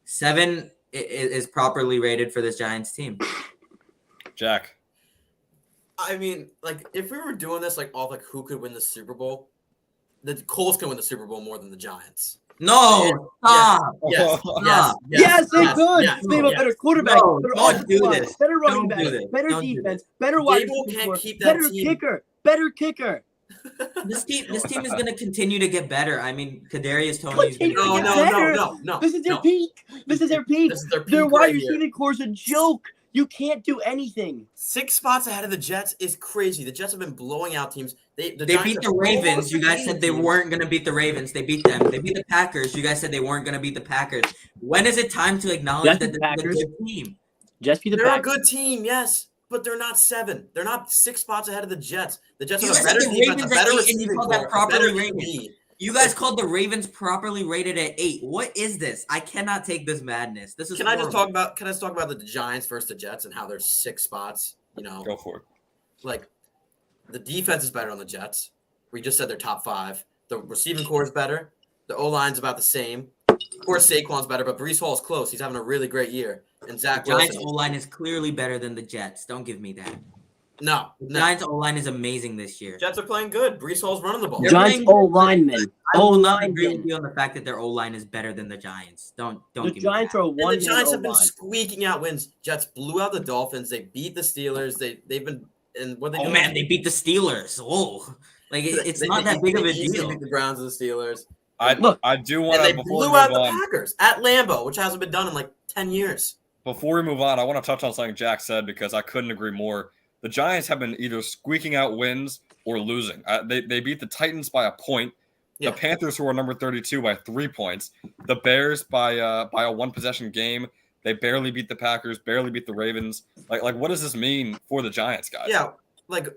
Speaker 2: 7 is properly rated for this Giants team.
Speaker 1: Jack.
Speaker 5: I mean, like, if we were doing this, like, off, like, who could win the Super Bowl, the Colts can win the Super Bowl more than the Giants.
Speaker 2: No, stop.
Speaker 3: Yes, they could.
Speaker 5: yes,
Speaker 3: They have a
Speaker 5: yes.
Speaker 3: better quarterback,
Speaker 2: No,
Speaker 3: better
Speaker 2: don't
Speaker 3: offensive
Speaker 2: do
Speaker 3: line,
Speaker 2: this.
Speaker 3: better running
Speaker 2: Don't
Speaker 3: back,
Speaker 2: do this.
Speaker 3: better
Speaker 2: Don't do
Speaker 3: defense, better wide
Speaker 5: Dable
Speaker 3: receiver
Speaker 5: can't
Speaker 3: core,
Speaker 5: keep that
Speaker 3: better
Speaker 5: team.
Speaker 3: kicker, better kicker.
Speaker 2: This team is going to continue to get better. I mean, Kadarius Toney is
Speaker 3: Continue
Speaker 2: going
Speaker 3: to
Speaker 2: to
Speaker 5: No,
Speaker 3: get
Speaker 5: no,
Speaker 3: better.
Speaker 5: no, no, no.
Speaker 3: This is their
Speaker 5: no.
Speaker 3: peak. This is their peak.
Speaker 5: This is their peak
Speaker 3: Their wide
Speaker 5: right here.
Speaker 3: receiving core is a joke. You can't do anything.
Speaker 5: 6 spots ahead of the Jets is crazy. The Jets have been blowing out teams. They
Speaker 2: They
Speaker 5: Giants
Speaker 2: beat
Speaker 5: have
Speaker 2: the Ravens.
Speaker 5: almost
Speaker 2: You guys
Speaker 5: beaten
Speaker 2: said they
Speaker 5: teams.
Speaker 2: weren't going to beat the Ravens. They beat them. They beat the Packers. You guys said they weren't going to beat the Packers. When is it time to acknowledge
Speaker 3: Just
Speaker 2: that
Speaker 3: the
Speaker 2: this is a
Speaker 3: Packers.
Speaker 2: good team?
Speaker 3: Just be the
Speaker 5: They're a
Speaker 3: Packers.
Speaker 5: good team, yes, but they're not 7. They're not 6 spots ahead of the Jets. The Jets
Speaker 2: You
Speaker 5: have a
Speaker 2: guys
Speaker 5: better
Speaker 2: said the
Speaker 5: defense, a
Speaker 2: Ravens at
Speaker 5: better
Speaker 2: 8 and you
Speaker 5: receiving
Speaker 2: called that
Speaker 5: core, a
Speaker 2: properly
Speaker 5: better
Speaker 2: rated.
Speaker 5: QB.
Speaker 2: You guys called the Ravens properly rated at 8. What is this? I cannot take this madness. This is
Speaker 5: Can I just
Speaker 2: horrible.
Speaker 5: talk about the Giants versus the Jets and how there's 6 spots?
Speaker 1: Go for it.
Speaker 5: Like the defense is better on the Jets. We just said they're top 5. The receiving core is better. The O line's about the same. Of course, Saquon's better, but Breece Hall's close. He's having a really great year. And Zach
Speaker 2: Giants
Speaker 5: Wilson.
Speaker 2: O-line is clearly better than the Jets. Don't give me that.
Speaker 5: No,
Speaker 2: The
Speaker 5: no.
Speaker 2: Giants O-line is amazing this year.
Speaker 5: Jets are playing good. Breece Hall's running the ball.
Speaker 2: They're
Speaker 3: Giants
Speaker 2: playing-
Speaker 3: O linemen.
Speaker 2: I
Speaker 3: O
Speaker 2: will not agree with
Speaker 3: linemen.
Speaker 2: you on the fact that their O-line is better than the Giants. Don't
Speaker 3: The
Speaker 2: give
Speaker 3: Giants
Speaker 2: me
Speaker 3: are a
Speaker 5: And the
Speaker 3: one-man
Speaker 5: Giants have been
Speaker 3: O-line.
Speaker 5: squeaking out wins. Jets blew out the Dolphins. They beat the Steelers. They've been and what they
Speaker 2: that. Oh
Speaker 5: doing?
Speaker 2: man, they beat the Steelers. Oh, like it's not that big of a
Speaker 5: They easily
Speaker 2: deal.
Speaker 5: beat the Browns and the Steelers.
Speaker 3: Look,
Speaker 1: I do
Speaker 5: And
Speaker 1: want
Speaker 5: they
Speaker 1: to before we
Speaker 5: blew out
Speaker 1: move
Speaker 5: the
Speaker 1: on.
Speaker 5: Packers at Lambeau, which hasn't been done in like 10 years.
Speaker 1: Before we move on, I want to touch on something Jack said because I couldn't agree more. the Giants have been either squeaking out wins or losing. They beat the Titans by a point.
Speaker 5: Yeah.
Speaker 1: The Panthers, who are number 32, by 3 points. The Bears by a one possession game. They barely beat the Packers, barely beat the Ravens. Like what does this mean for the Giants, guys?
Speaker 5: Yeah, like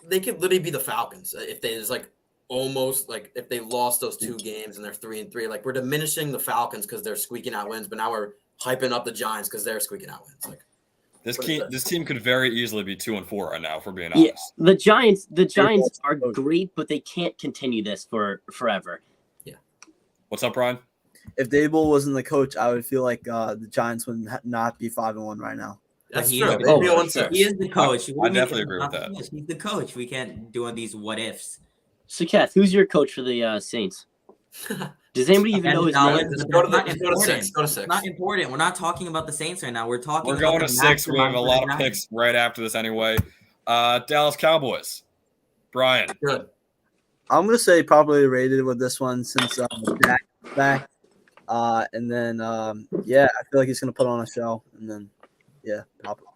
Speaker 5: they could literally be the Falcons if they just like almost like if they lost those 2 games and they're 3-3. Like we're diminishing the Falcons because they're squeaking out wins, but now we're hyping up the Giants because they're squeaking out wins. Like
Speaker 1: this team could very easily be 2-4 right now, if we're being honest.
Speaker 3: Yeah, the Giants are great, but they can't continue this for forever.
Speaker 1: What's up, Brian?
Speaker 4: If Dable wasn't the coach, I would feel like the Giants would not be 5-1 right now.
Speaker 5: that's
Speaker 2: He
Speaker 5: true.
Speaker 2: is-
Speaker 5: They'd be
Speaker 1: oh,
Speaker 5: 0-6.
Speaker 2: He is the coach.
Speaker 1: I definitely agree with that.
Speaker 2: He's the coach. We can't do these what ifs.
Speaker 3: So, Kath, who's your coach for the Saints? Does anybody even know his
Speaker 2: Again,
Speaker 3: name?
Speaker 5: Just
Speaker 2: That's
Speaker 5: go
Speaker 2: not
Speaker 5: to 6. Go to
Speaker 2: It's
Speaker 5: 6.
Speaker 2: not important. We're not talking about the Saints right now. We're talking.
Speaker 1: We're
Speaker 2: about
Speaker 1: going
Speaker 2: the
Speaker 1: to 6. We have a
Speaker 2: mastermind
Speaker 1: lot
Speaker 2: for
Speaker 1: of
Speaker 2: the
Speaker 1: picks right after this anyway. Dallas Cowboys. Brian.
Speaker 5: Good.
Speaker 4: I'm gonna say properly rated with this one since Dak back, and then yeah, I feel like he's gonna put on a show, and then yeah,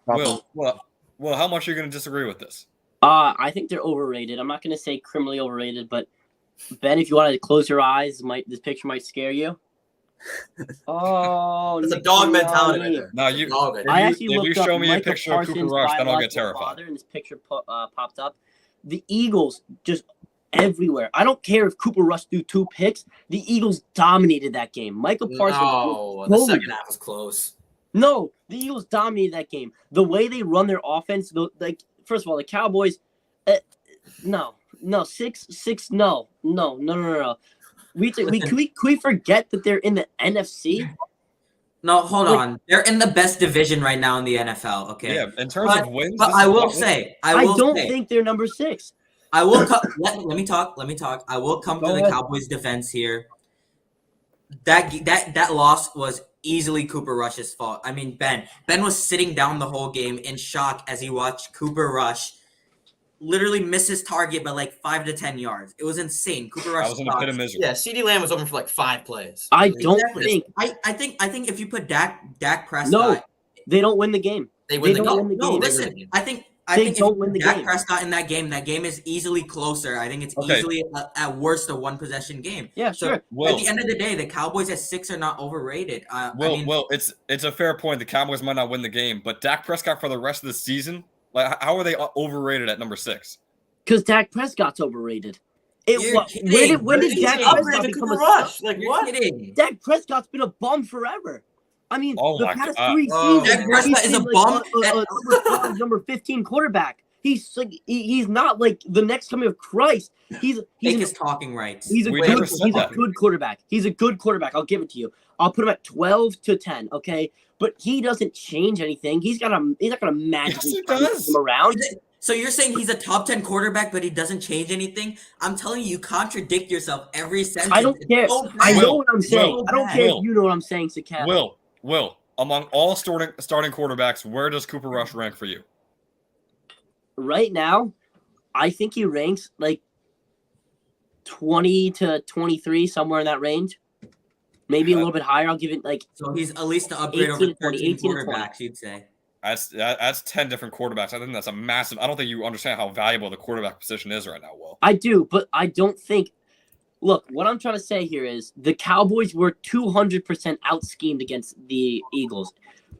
Speaker 4: properly.
Speaker 1: Well, how much are you going to disagree with this?
Speaker 3: I think they're overrated. I'm not going to say criminally overrated, but Ben, if you want to close your eyes, this picture might scare you. Oh,
Speaker 5: It's a
Speaker 3: Nick
Speaker 5: dog mentality right
Speaker 3: Sirianni.
Speaker 5: there.
Speaker 1: No, you.
Speaker 5: Dog right there.
Speaker 3: I
Speaker 1: If
Speaker 3: actually
Speaker 1: you
Speaker 3: looked
Speaker 1: show
Speaker 3: up
Speaker 1: me a
Speaker 3: Michael
Speaker 1: picture of Cooper
Speaker 3: Parsons'
Speaker 1: Rush, then I'll get
Speaker 3: biological
Speaker 1: terrified.
Speaker 3: father, and this picture popped up. The Eagles just everywhere. I don't care if Cooper Rush threw 2 picks. The Eagles dominated that game. Michael Parsons.
Speaker 5: No, the
Speaker 3: Holy-
Speaker 5: second half was close.
Speaker 3: No, the Eagles dominated that game. The way they run their offense, like first of all, the Cowboys. No, 6, no. We forget that they're in the NFC.
Speaker 2: No, hold
Speaker 3: Like-
Speaker 2: on. They're in the best division right now in the NFL. Okay.
Speaker 1: Yeah, in terms of wins.
Speaker 2: But
Speaker 1: this
Speaker 2: I
Speaker 1: is
Speaker 2: will
Speaker 1: what-
Speaker 2: say,
Speaker 3: I don't think they're number 6.
Speaker 2: I will come. Let me talk. I will come
Speaker 3: Go
Speaker 2: to the
Speaker 3: ahead.
Speaker 2: Cowboys' defense here. That loss was easily Cooper Rush's fault. I mean, Ben was sitting down the whole game in shock as he watched Cooper Rush literally miss his target by like 5 to 10 yards. It was insane. Cooper Rush.
Speaker 1: I was in a pit of misery.
Speaker 5: Yeah, CeeDee Lamb was open for like 5 plays.
Speaker 3: I don't
Speaker 2: Exactly.
Speaker 3: think
Speaker 2: I think if you put Dak Prescott,
Speaker 3: No. they don't win the game.
Speaker 5: They win the
Speaker 3: don't
Speaker 5: game.
Speaker 3: win the
Speaker 2: no,
Speaker 3: game.
Speaker 2: listen. I think
Speaker 3: They
Speaker 2: if
Speaker 3: don't
Speaker 2: you
Speaker 3: win
Speaker 2: put
Speaker 3: the
Speaker 2: Dak
Speaker 3: game.
Speaker 2: Prescott in that game is easily closer. I think it's
Speaker 1: Okay.
Speaker 2: easily at worst a 1-possession game.
Speaker 3: Yeah,
Speaker 2: So
Speaker 3: sure.
Speaker 1: Will,
Speaker 2: at the end of the day, the Cowboys at 6 are not overrated.
Speaker 1: it's a fair point. The Cowboys might not win the game, but Dak Prescott for the rest of the season, like how are they overrated at number 6?
Speaker 3: Because Dak Prescott's overrated.
Speaker 2: You're kidding.
Speaker 3: When did
Speaker 2: You're
Speaker 3: Dak
Speaker 2: kidding.
Speaker 3: Prescott become
Speaker 5: Cooper
Speaker 3: a
Speaker 5: Rush? Like
Speaker 2: You're
Speaker 5: what?
Speaker 2: kidding.
Speaker 3: Dak Prescott's been a bum forever. I mean,
Speaker 1: Oh
Speaker 3: the
Speaker 1: my
Speaker 3: past
Speaker 1: God.
Speaker 3: 3
Speaker 5: Oh.
Speaker 3: seasons,
Speaker 2: Dak Prescott
Speaker 3: he's
Speaker 2: is a
Speaker 3: been
Speaker 2: bum.
Speaker 3: number 12, number 15 quarterback. He's like he's not like the next coming of Christ. He's
Speaker 2: Take
Speaker 3: an-
Speaker 2: his talking rights.
Speaker 3: He's a
Speaker 1: We
Speaker 3: good,
Speaker 1: never
Speaker 3: he's
Speaker 1: said
Speaker 3: a
Speaker 1: that.
Speaker 3: good quarterback. He's a good quarterback. I'll give it to you. I'll put him at 12 to 10. Okay, but he doesn't change anything. He's not gonna magically
Speaker 1: he
Speaker 3: turn
Speaker 1: does.
Speaker 3: him around.
Speaker 2: So you're saying he's a top 10 quarterback, but he doesn't change anything? I'm telling you, you contradict yourself every sentence.
Speaker 3: I don't
Speaker 2: It's
Speaker 3: care.
Speaker 2: so
Speaker 3: I
Speaker 2: bad.
Speaker 3: know what I'm saying.
Speaker 1: Will,
Speaker 3: I don't care
Speaker 1: Will.
Speaker 3: if you know what I'm saying, Sakat.
Speaker 1: Will, among all starting quarterbacks, where does Cooper Rush rank for you?
Speaker 3: Right now, I think he ranks like 20 to 23, somewhere in that range. Maybe a little bit higher. I'll give it like
Speaker 2: So he's at least an upgrade
Speaker 3: 18
Speaker 2: over
Speaker 3: to 20,
Speaker 2: 13
Speaker 3: 18 to 20.
Speaker 2: quarterbacks, you'd say.
Speaker 1: That's 10 different quarterbacks. I think that's a massive. I don't think you understand how valuable the quarterback position is right now, Will.
Speaker 3: I do, but I don't think. Look, what I'm trying to say here is the Cowboys were 200% out schemed against the Eagles.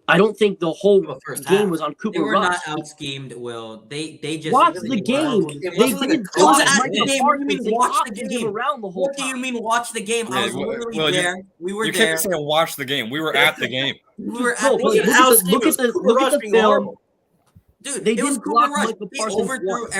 Speaker 3: I don't think the whole
Speaker 5: The first
Speaker 3: game
Speaker 5: half.
Speaker 3: was on
Speaker 2: They
Speaker 3: Cooper
Speaker 2: were
Speaker 3: Rush.
Speaker 2: not out schemed, Will. They just
Speaker 3: Watch
Speaker 2: really
Speaker 3: the game.
Speaker 2: weren't.
Speaker 5: It
Speaker 3: They
Speaker 5: wasn't like a
Speaker 3: didn't
Speaker 5: close
Speaker 3: block
Speaker 2: ass
Speaker 3: Michael
Speaker 2: game.
Speaker 3: Parsons.
Speaker 2: What do you mean
Speaker 3: They
Speaker 2: watch the
Speaker 3: opted him
Speaker 2: game?
Speaker 3: around the whole
Speaker 2: What do you
Speaker 3: time.
Speaker 2: mean watch the game? I
Speaker 1: Yeah,
Speaker 2: was
Speaker 1: Will,
Speaker 2: literally
Speaker 1: Will, you-
Speaker 2: there. We were
Speaker 1: You
Speaker 2: there.
Speaker 1: can't say watch the game. We were at the game.
Speaker 2: We were
Speaker 3: No,
Speaker 2: at
Speaker 3: but
Speaker 2: the
Speaker 5: It
Speaker 3: look
Speaker 2: game.
Speaker 3: at
Speaker 5: was
Speaker 3: the- look at the-
Speaker 5: Cooper
Speaker 3: look at
Speaker 5: Rush
Speaker 3: the
Speaker 5: being
Speaker 3: film.
Speaker 5: horrible.
Speaker 2: Dude,
Speaker 3: They
Speaker 2: it was
Speaker 3: didn't
Speaker 2: Cooper
Speaker 3: block
Speaker 2: Rush.
Speaker 3: Michael
Speaker 2: He
Speaker 3: Parsons
Speaker 2: overdrew
Speaker 3: once.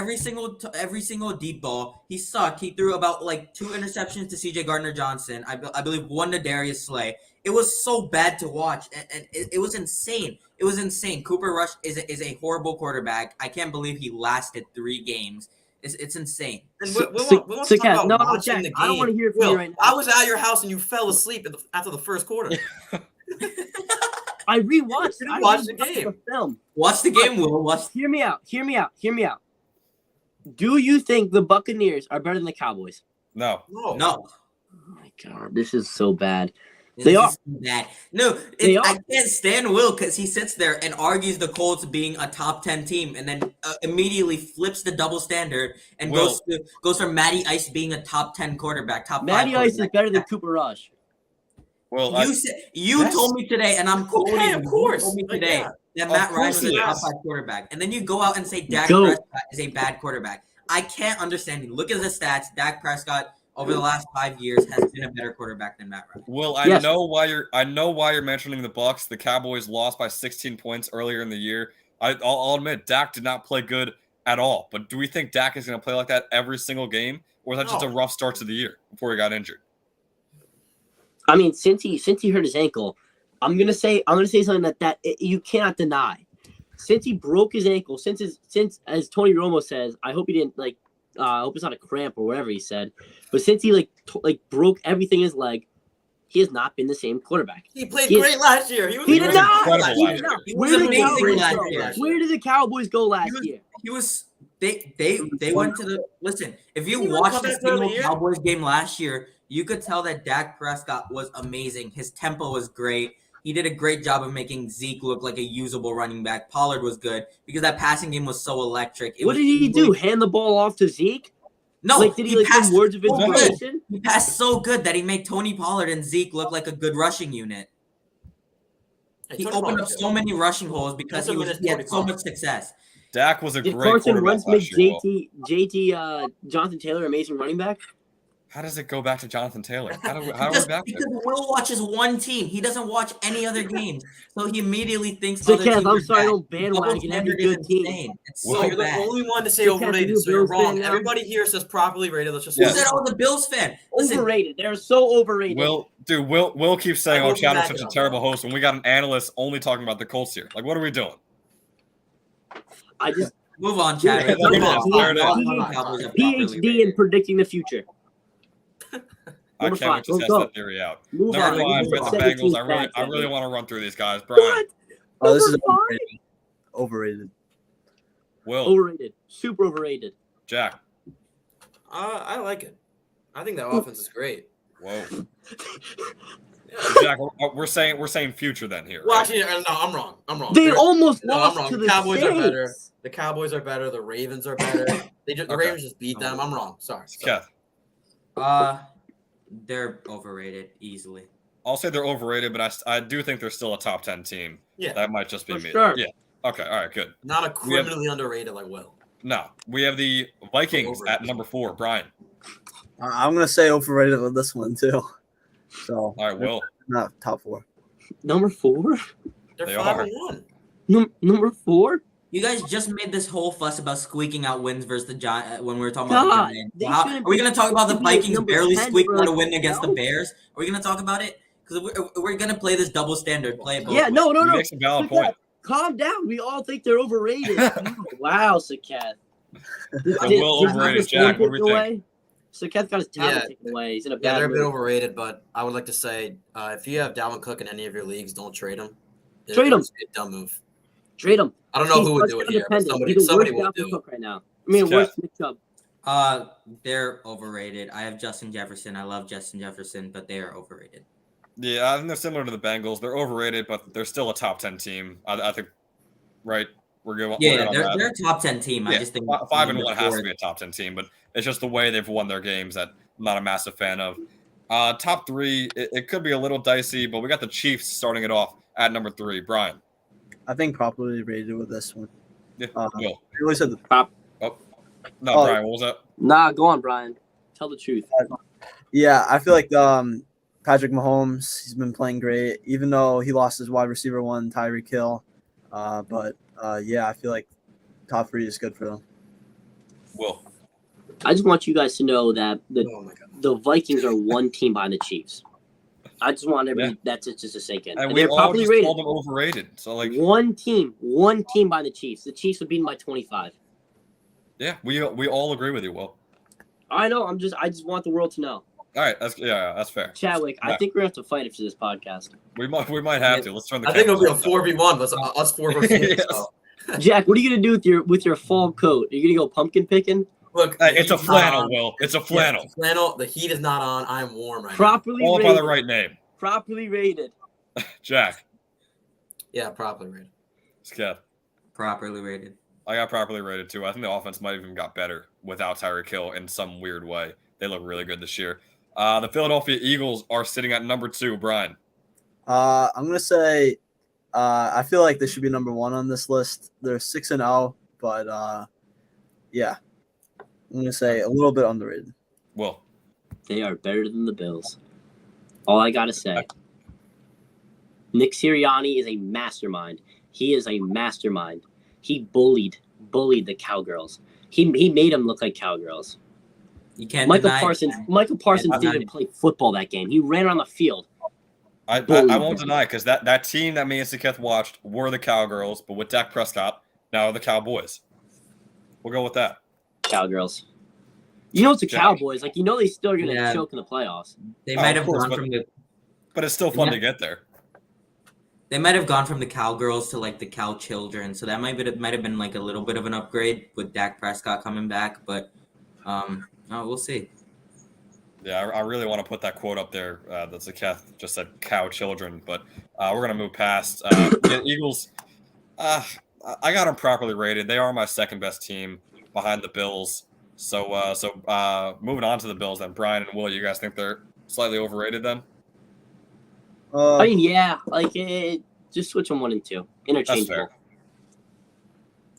Speaker 2: every single deep ball. He sucked. He threw about like 2 interceptions to CJ Gardner-Johnson. I believe 1 to Darius Slay. It was so bad to watch, and it was insane. It was insane. Cooper Rush is a horrible quarterback. I can't believe he lasted 3 games. It's insane.
Speaker 5: And
Speaker 3: So-
Speaker 5: we
Speaker 3: so-
Speaker 5: want
Speaker 3: so,
Speaker 5: to talk
Speaker 3: Kat,
Speaker 5: about
Speaker 3: no,
Speaker 5: watching
Speaker 3: Jack,
Speaker 5: the game.
Speaker 3: I don't wanna hear it from
Speaker 5: Will,
Speaker 3: you right now.
Speaker 5: I was at your house and you fell asleep after the first quarter.
Speaker 3: I rewatched.
Speaker 5: You
Speaker 3: I
Speaker 5: watched the
Speaker 3: rewatched
Speaker 5: game.
Speaker 3: the film.
Speaker 2: Watch the game, Will. Watch.
Speaker 3: Hear me out. Do you think the Buccaneers are better than the Cowboys?
Speaker 1: No.
Speaker 5: No.
Speaker 2: No.
Speaker 3: Oh my god, this is so bad. They are.
Speaker 2: So bad. No,
Speaker 3: They
Speaker 2: I
Speaker 3: are.
Speaker 2: can't stand Will because he sits there and argues the Colts being a top 10 team, and then immediately flips the double standard and
Speaker 1: Will.
Speaker 2: goes for Matty Ice being a top 10 quarterback, top
Speaker 3: Matty
Speaker 2: 5
Speaker 3: Ice is
Speaker 2: quarterback.
Speaker 3: better than Cooper Rush.
Speaker 1: Well,
Speaker 2: You told me today, and I'm quoting
Speaker 5: Okay,
Speaker 2: you.
Speaker 5: of course.
Speaker 2: You told me
Speaker 5: Like,
Speaker 2: today
Speaker 5: yeah.
Speaker 2: that
Speaker 1: Of
Speaker 2: Matt Ryan
Speaker 1: course
Speaker 2: was
Speaker 1: he
Speaker 2: a top
Speaker 1: is.
Speaker 2: 5 quarterback, and then you go out and say Dak
Speaker 3: Go.
Speaker 2: Prescott is a bad quarterback. I can't understand you. Look at the stats. Dak Prescott over the last 5 years has been a better quarterback than Matt Ryan.
Speaker 1: Will, I
Speaker 3: Yes.
Speaker 1: know why you're mentioning the Bucks. The Cowboys lost by 16 points earlier in the year. I'll admit Dak did not play good at all. But do we think Dak is going to play like that every single game, or is that just a
Speaker 5: No.
Speaker 1: rough start to the year before he got injured?
Speaker 3: I mean, since he hurt his ankle, I'm gonna say something that you cannot deny. Since he broke his ankle, since as Tony Romo says, I hope he didn't I hope it's not a cramp or whatever he said. But since he broke everything in his leg, he has not been the same quarterback.
Speaker 5: He played
Speaker 3: He-
Speaker 5: great last year.
Speaker 3: He did
Speaker 1: was
Speaker 3: not.
Speaker 1: incredible
Speaker 3: He
Speaker 1: last
Speaker 3: did not.
Speaker 1: year.
Speaker 2: He
Speaker 3: Where
Speaker 2: was
Speaker 3: did the
Speaker 2: amazing
Speaker 3: Cowboys
Speaker 2: last
Speaker 3: go?
Speaker 2: year.
Speaker 3: Where did the Cowboys go last year?
Speaker 2: He was they went to the listen. If you
Speaker 5: He went
Speaker 2: watched the
Speaker 5: comeback player of the
Speaker 2: single
Speaker 5: year.
Speaker 2: Cowboys game last year, you could tell that Dak Prescott was amazing. His tempo was great. He did a great job of making Zeke look like a usable running back. Pollard was good because that passing game was so electric.
Speaker 3: What did he do? Hand the ball off to Zeke?
Speaker 2: No,
Speaker 3: Did he
Speaker 2: passed
Speaker 3: give words of
Speaker 2: so good.
Speaker 3: inspiration?
Speaker 2: He passed so good that he made Tony Pollard and Zeke look like a good rushing unit.
Speaker 5: Hey,
Speaker 2: He
Speaker 5: Tony
Speaker 2: opened
Speaker 5: Pollard
Speaker 2: up
Speaker 5: did.
Speaker 2: so many rushing holes because
Speaker 5: That's a
Speaker 2: he
Speaker 5: minute
Speaker 2: had
Speaker 5: Tony
Speaker 2: so
Speaker 5: Pollard.
Speaker 2: much success.
Speaker 1: Dak was a
Speaker 3: Did
Speaker 1: great
Speaker 3: Carson
Speaker 1: quarterback
Speaker 3: Wentz make
Speaker 1: last year. Will.
Speaker 3: JT Jonathan Taylor amazing running back?
Speaker 1: How does it go back to Jonathan Taylor? How are we
Speaker 2: Because
Speaker 1: back there?
Speaker 2: Will watches one team. He doesn't watch any other games. So he immediately thinks
Speaker 3: So,
Speaker 2: other
Speaker 3: Kev,
Speaker 2: teams
Speaker 3: I'm
Speaker 2: are
Speaker 3: sorry,
Speaker 2: bad.
Speaker 3: don't
Speaker 2: Double
Speaker 3: bandwagon every
Speaker 2: standard is
Speaker 3: good team.
Speaker 2: insane. It's
Speaker 1: Well,
Speaker 2: so
Speaker 5: You're the
Speaker 2: bad.
Speaker 5: only one to say
Speaker 3: So, Kat,
Speaker 5: overrated,
Speaker 3: are you
Speaker 5: so you're
Speaker 3: a Bills fan
Speaker 5: wrong.
Speaker 3: now?
Speaker 5: Everybody here says properly rated. Let's just
Speaker 2: Who
Speaker 1: Yeah.
Speaker 2: said I was a Bills fan? Listen,
Speaker 3: Overrated. They're so overrated.
Speaker 1: Will keeps saying,
Speaker 5: I
Speaker 1: "Oh,
Speaker 5: hope you
Speaker 1: Chad was
Speaker 5: back
Speaker 1: such
Speaker 5: it
Speaker 1: a
Speaker 5: up,
Speaker 1: terrible
Speaker 5: bro.
Speaker 1: host," when we got an analyst only talking about the Colts here. Like, what are we doing?
Speaker 3: I just
Speaker 2: move on, Chad.
Speaker 1: Yeah, there it is. There it is.
Speaker 2: Cowboys are properly
Speaker 3: PhD in
Speaker 2: rated.
Speaker 3: predicting the future.
Speaker 1: I
Speaker 3: Number
Speaker 1: can't wait to
Speaker 3: five,
Speaker 1: test
Speaker 3: go.
Speaker 1: that theory out.
Speaker 3: Move
Speaker 1: Number
Speaker 3: on.
Speaker 1: five,
Speaker 3: Move
Speaker 1: we got
Speaker 3: on.
Speaker 1: the Bengals.
Speaker 3: 17
Speaker 1: I
Speaker 3: stats,
Speaker 1: really
Speaker 3: Evan.
Speaker 1: want to run through these guys. Brian,
Speaker 3: What?
Speaker 4: Oh, this is
Speaker 3: Number five?
Speaker 4: overrated.
Speaker 1: Will,
Speaker 3: Overrated. Super overrated.
Speaker 1: Jack.
Speaker 5: I like it. I think that offense is great.
Speaker 1: Whoa. Jack, we're saying future then here.
Speaker 5: Well,
Speaker 1: Right?
Speaker 5: actually, no, I'm wrong.
Speaker 3: They
Speaker 5: They're-
Speaker 3: almost
Speaker 5: no, I'm
Speaker 3: lost
Speaker 5: wrong.
Speaker 3: to
Speaker 5: The
Speaker 3: the
Speaker 5: Cowboys are better.
Speaker 3: Saints.
Speaker 5: The Cowboys are better. The Ravens are better. The
Speaker 1: Okay.
Speaker 5: Ravens just beat them. I'm wrong. Sorry.
Speaker 1: Kev.
Speaker 2: They're overrated easily.
Speaker 1: I'll say they're overrated, but I do think they're still a top 10 team.
Speaker 5: Yeah.
Speaker 1: That might just be
Speaker 3: For
Speaker 1: me.
Speaker 3: sure.
Speaker 1: Yeah. Okay. All right. Good.
Speaker 5: Not a criminally underrated like Will.
Speaker 1: No, we have the Vikings at number 4. Brian.
Speaker 4: I'm gonna say overrated with this one too. So
Speaker 1: All right. Will.
Speaker 4: not top 4.
Speaker 3: Number 4?
Speaker 5: They're
Speaker 1: They
Speaker 5: 5-1.
Speaker 3: Number 4?
Speaker 2: You guys just made this whole fuss about squeaking out wins versus the Giants when we were talking about
Speaker 3: God,
Speaker 2: the Giants.
Speaker 3: they
Speaker 2: Are
Speaker 3: shouldn't
Speaker 2: we going to talk about the
Speaker 3: be like
Speaker 2: Vikings
Speaker 3: number
Speaker 2: barely
Speaker 3: 10
Speaker 2: squeaking
Speaker 3: for
Speaker 2: out a
Speaker 3: like
Speaker 2: win against the
Speaker 3: 12?
Speaker 2: Bears? Are we going to talk about it? Because we're going to play this double standard. Play it both
Speaker 3: Yeah,
Speaker 2: ways.
Speaker 3: no.
Speaker 1: He makes a valid
Speaker 3: Look at
Speaker 1: point.
Speaker 3: Calm down. We all think they're overrated. Wow, Saket.
Speaker 1: Will overrated, Jack. What do we think?
Speaker 3: Saket got his talent
Speaker 5: Yeah.
Speaker 3: taken away. He's in a
Speaker 5: Yeah,
Speaker 3: bad
Speaker 5: they're a bit
Speaker 3: mood.
Speaker 5: overrated, but I would like to say if you have Dalvin Cook in any of your leagues, don't trade him.
Speaker 3: Trade him.
Speaker 5: It's a dumb move.
Speaker 3: Trade him.
Speaker 5: I don't know
Speaker 3: He's
Speaker 5: who would do it
Speaker 3: touchdown
Speaker 5: here, but
Speaker 3: dependent.
Speaker 5: somebody
Speaker 3: He's the
Speaker 5: will
Speaker 3: worst
Speaker 5: do
Speaker 3: Dalvin
Speaker 5: it.
Speaker 3: Cook right now. I mean,
Speaker 1: Yeah.
Speaker 3: worse Nick Chubb.
Speaker 2: They're overrated. I have Justin Jefferson. I love Justin Jefferson, but they are overrated.
Speaker 1: Yeah, I think they're similar to the Bengals. They're overrated, but they're still a top 10 team. I think, right? We're good.
Speaker 2: Yeah,
Speaker 1: we're good on that.
Speaker 2: they're a top 10 team. I
Speaker 1: Yeah,
Speaker 2: just think
Speaker 1: 5-1 has to
Speaker 2: four-
Speaker 1: be a top 10 team, but it's just the way they've won their games that I'm not a massive fan of. Top 3, it could be a little dicey, but we got the Chiefs starting it off at number 3. Brian.
Speaker 4: I think properly rated with this one.
Speaker 1: Yeah,
Speaker 4: Will.
Speaker 1: Will.
Speaker 4: You always said the
Speaker 1: No,
Speaker 4: Oh.
Speaker 1: Brian, what was that?
Speaker 3: Nah, go on, Brian. Tell the truth.
Speaker 4: Yeah, I feel like Patrick Mahomes, he's been playing great, even though he lost his wide receiver one, Tyreek Hill. But yeah, I feel like top 3 is good for them.
Speaker 1: Will.
Speaker 3: I just want you guys to know that
Speaker 5: Oh my god.
Speaker 3: the Vikings are one team behind the Chiefs. I just want everybody that's just to sink in.
Speaker 1: And
Speaker 3: And
Speaker 1: we
Speaker 3: they're
Speaker 1: all
Speaker 3: properly
Speaker 1: just
Speaker 3: rated.
Speaker 1: called them overrated. So, like,
Speaker 3: One team behind the Chiefs. The Chiefs would beat them by 25.
Speaker 1: yeah, we all agree with you, Will.
Speaker 3: I know. I just want the world to know.
Speaker 1: All right, that's fair.
Speaker 3: Chadwick, I
Speaker 1: Yeah.
Speaker 3: think we're gonna have to fight after this podcast.
Speaker 1: We might have to. Let's turn the
Speaker 5: I think it'll be a
Speaker 1: cameras off.
Speaker 5: 4v1. Let's us 4 versus you.
Speaker 1: Yes.
Speaker 5: So.
Speaker 3: Jack, what are you gonna do with your fall coat? Are you gonna go pumpkin picking?
Speaker 5: Look,
Speaker 1: Hey,
Speaker 5: the
Speaker 1: it's a
Speaker 5: heat's not
Speaker 1: flannel,
Speaker 5: on.
Speaker 1: Will. It's a
Speaker 5: Yeah,
Speaker 1: flannel.
Speaker 5: it's a flannel. The heat is not on. I'm warm right
Speaker 3: Properly
Speaker 1: Call it by the
Speaker 3: rated.
Speaker 1: right name.
Speaker 3: Properly rated.
Speaker 1: Jack,
Speaker 5: Yeah, properly rated.
Speaker 1: Kev.
Speaker 2: Properly rated.
Speaker 1: I got properly rated too. I think the offense might have even got better without Tyreek Hill in some weird way. They look really good this year. The Philadelphia Eagles are sitting at number 2. Brian.
Speaker 4: I'm gonna say I feel like they should be number 1 on this list. They're 6-0, but yeah, I'm gonna say a little bit underrated.
Speaker 1: Will.
Speaker 3: They are better than the Bills. All I gotta say. Nick Sirianni is a mastermind. He is a mastermind. He bullied the Cowgirls. He made them look like cowgirls.
Speaker 2: You can't
Speaker 3: Michael
Speaker 2: deny
Speaker 3: Parsons
Speaker 2: Can't
Speaker 3: didn't
Speaker 2: deny
Speaker 3: play football that game. He ran on the field.
Speaker 1: I
Speaker 3: Bullied
Speaker 1: won't
Speaker 3: them.
Speaker 1: deny because that team that me and Siketh watched were the Cowgirls, but with Dak Prescott, now are the Cowboys. We'll go with that.
Speaker 3: Cowgirls. You know it's the
Speaker 1: Jack.
Speaker 3: Cowboys. Like, you know they still are going to
Speaker 2: Yeah.
Speaker 3: choke in the playoffs.
Speaker 2: They
Speaker 1: Oh,
Speaker 2: might
Speaker 1: of
Speaker 2: have
Speaker 1: course,
Speaker 2: gone
Speaker 1: but-
Speaker 2: from the
Speaker 1: But it's still fun
Speaker 2: Yeah.
Speaker 1: to get there.
Speaker 2: They might have gone from the Cowgirls to like the Cow Children, so that might have been like a little bit of an upgrade with Dak Prescott coming back. But we'll see.
Speaker 1: Yeah, I really want to put that quote up there that Siketh just said cow children, but we're going to move past. The Eagles, I got them properly rated. They are my second best team behind the Bills. So moving on to the Bills then. Brian and Will, you guys think they're slightly overrated then?
Speaker 3: I mean, yeah, like just switch them 1 and 2,
Speaker 1: That's
Speaker 3: interchangeable.
Speaker 1: fair.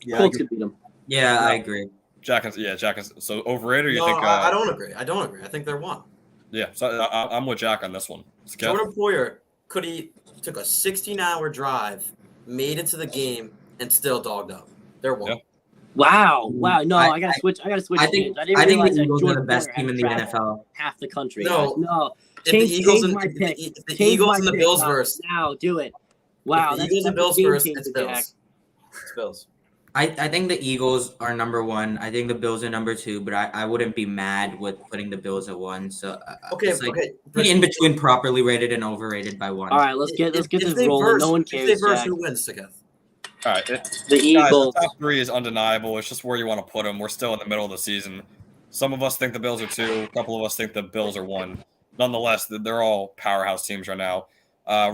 Speaker 4: Yeah, I
Speaker 3: Colts
Speaker 4: agree.
Speaker 3: could beat them.
Speaker 2: Yeah, I agree.
Speaker 1: Jack is so overrated. Or you
Speaker 5: No,
Speaker 1: think?
Speaker 5: I don't agree. I don't agree. I think they're 1.
Speaker 1: Yeah, so I'm with Jack on this one. Siketh?
Speaker 5: Jordan Poyer took a 16-hour drive, made it to the game, and still dogged up. They're 1.
Speaker 1: Yeah.
Speaker 3: Wow. No,
Speaker 2: I-
Speaker 3: I gotta switch. I didn't
Speaker 2: I think
Speaker 3: realize
Speaker 2: the
Speaker 3: that
Speaker 2: Eagles are the
Speaker 3: Jordan
Speaker 2: best
Speaker 3: Poyer
Speaker 2: team
Speaker 3: had
Speaker 2: in the
Speaker 3: traveled
Speaker 2: NFL.
Speaker 3: half the country.
Speaker 5: No.
Speaker 3: No.
Speaker 5: If
Speaker 3: Change-
Speaker 5: the Eagles
Speaker 3: change
Speaker 5: and
Speaker 3: my
Speaker 5: if
Speaker 3: pick.
Speaker 5: the, if the
Speaker 3: Change
Speaker 5: Eagles
Speaker 3: my
Speaker 5: and the
Speaker 3: pick
Speaker 5: Bills
Speaker 3: now.
Speaker 5: verse,
Speaker 3: Now, do it. Wow.
Speaker 5: if the
Speaker 3: that's
Speaker 5: Eagles and
Speaker 3: a
Speaker 5: Bills
Speaker 3: game
Speaker 5: verse,
Speaker 3: changer,
Speaker 5: it's
Speaker 3: Jack.
Speaker 5: Bills. It's Bills.
Speaker 2: I think the Eagles are number 1. I think the Bills are number 2, but I wouldn't be mad with putting the Bills at 1. So
Speaker 5: Okay,
Speaker 2: it's like
Speaker 5: okay.
Speaker 2: in between properly rated and overrated by 1.
Speaker 3: All right, let's get
Speaker 5: If
Speaker 3: this
Speaker 5: they
Speaker 3: rolling.
Speaker 5: verse-
Speaker 3: No one
Speaker 5: If they
Speaker 3: cares,
Speaker 5: verse,
Speaker 3: Jack.
Speaker 5: who wins, Siketh?
Speaker 1: All right.
Speaker 3: The
Speaker 1: Guys, the
Speaker 3: Eagles.
Speaker 1: top 3 is undeniable. It's just where you want to put them. We're still in the middle of the season. Some of us think the Bills are 2. A couple of us think the Bills are 1. Nonetheless, they're all powerhouse teams right now.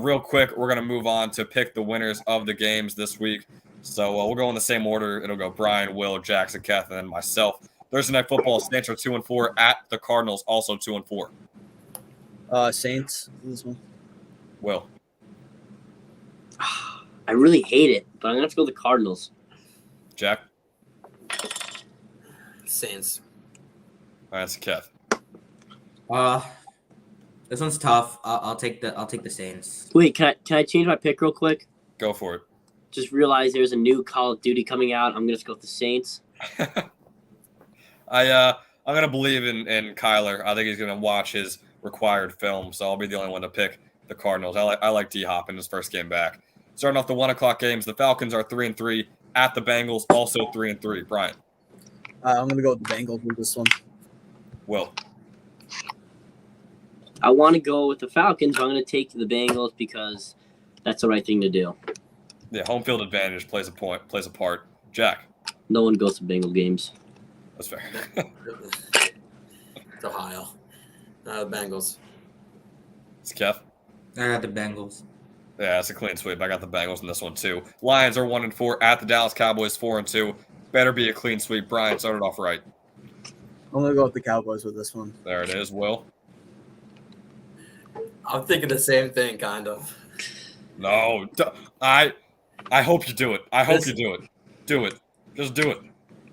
Speaker 1: Real quick, we're going to move on to pick the winners of the games this week. So we'll go in the same order. It'll go Brian, Will, Jack, Siketh, and then myself. Thursday Night Football, Saints are 2-4 at the Cardinals, also 2-4.
Speaker 4: Saints. This one.
Speaker 1: Will.
Speaker 3: I really hate it, but I'm gonna have to go with the Cardinals.
Speaker 1: Jack.
Speaker 5: Saints.
Speaker 1: All right, Siketh.
Speaker 2: This one's tough. I'll take the Saints.
Speaker 3: Wait, can I change my pick real quick?
Speaker 1: Go for it.
Speaker 3: Just realized there's a new Call of Duty coming out. I'm gonna just go with the Saints.
Speaker 1: I'm gonna believe in Kyler. I think he's gonna watch his required film, so I'll be the only one to pick the Cardinals. I like D-Hop in his first game back. Starting off the 1:00 games, the Falcons are 3-3 at the Bengals, also 3-3. Brian.
Speaker 4: I'm gonna go with the Bengals with this one.
Speaker 1: Will.
Speaker 3: I want to go with the Falcons, but I'm gonna take the Bengals because that's the right thing to do.
Speaker 1: Yeah, home field advantage plays a part. Jack.
Speaker 3: No one goes to Bengal games.
Speaker 1: That's fair.
Speaker 5: It's Ohio. The Bengals.
Speaker 1: It's Kev.
Speaker 2: I got the Bengals.
Speaker 1: Yeah, it's a clean sweep. I got the Bengals in this one too. Lions are 1-4 at the Dallas Cowboys, 4-2. Better be a clean sweep. Brian started off right.
Speaker 4: I'm gonna go with the Cowboys with this one.
Speaker 1: There it is. Will.
Speaker 5: I'm thinking the same thing, kind of.
Speaker 1: No, I hope you do it. I hope you do it. Do it. Just do it.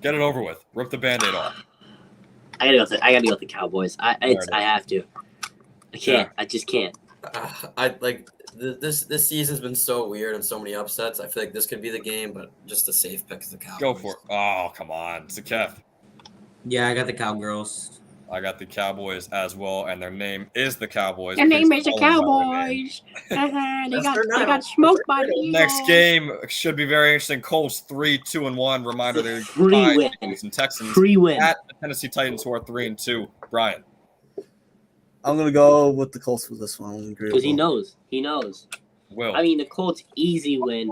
Speaker 1: Get it over with. Rip the Band-Aid off.
Speaker 3: I gotta go with the Cowboys. I have to. I can't.
Speaker 1: Yeah.
Speaker 3: I just can't.
Speaker 5: I like this season's been so weird and so many upsets. I feel like this could be the game, but just a safe pick is the Cowboys.
Speaker 1: Go for it. Oh, come on. It's a Kev.
Speaker 2: Yeah, I got the Cowgirls.
Speaker 1: I got the Cowboys as well, and their name is the Cowboys.
Speaker 3: Their name
Speaker 1: Please
Speaker 3: is the
Speaker 1: follow them by their name.
Speaker 3: Cowboys. they
Speaker 5: That's their name.
Speaker 3: got smoked by the Eagles.
Speaker 1: Next game should be very interesting. Colts 3-2-1. Reminder they're
Speaker 3: Free
Speaker 1: behind
Speaker 3: win.
Speaker 1: Chiefs and Texans
Speaker 3: Free win.
Speaker 1: at the Tennessee Titans, who are 3-2. Brian.
Speaker 4: I'm gonna go with the Colts with this one.
Speaker 3: Because he knows. He knows.
Speaker 1: Will.
Speaker 3: I mean, the Colts easy win.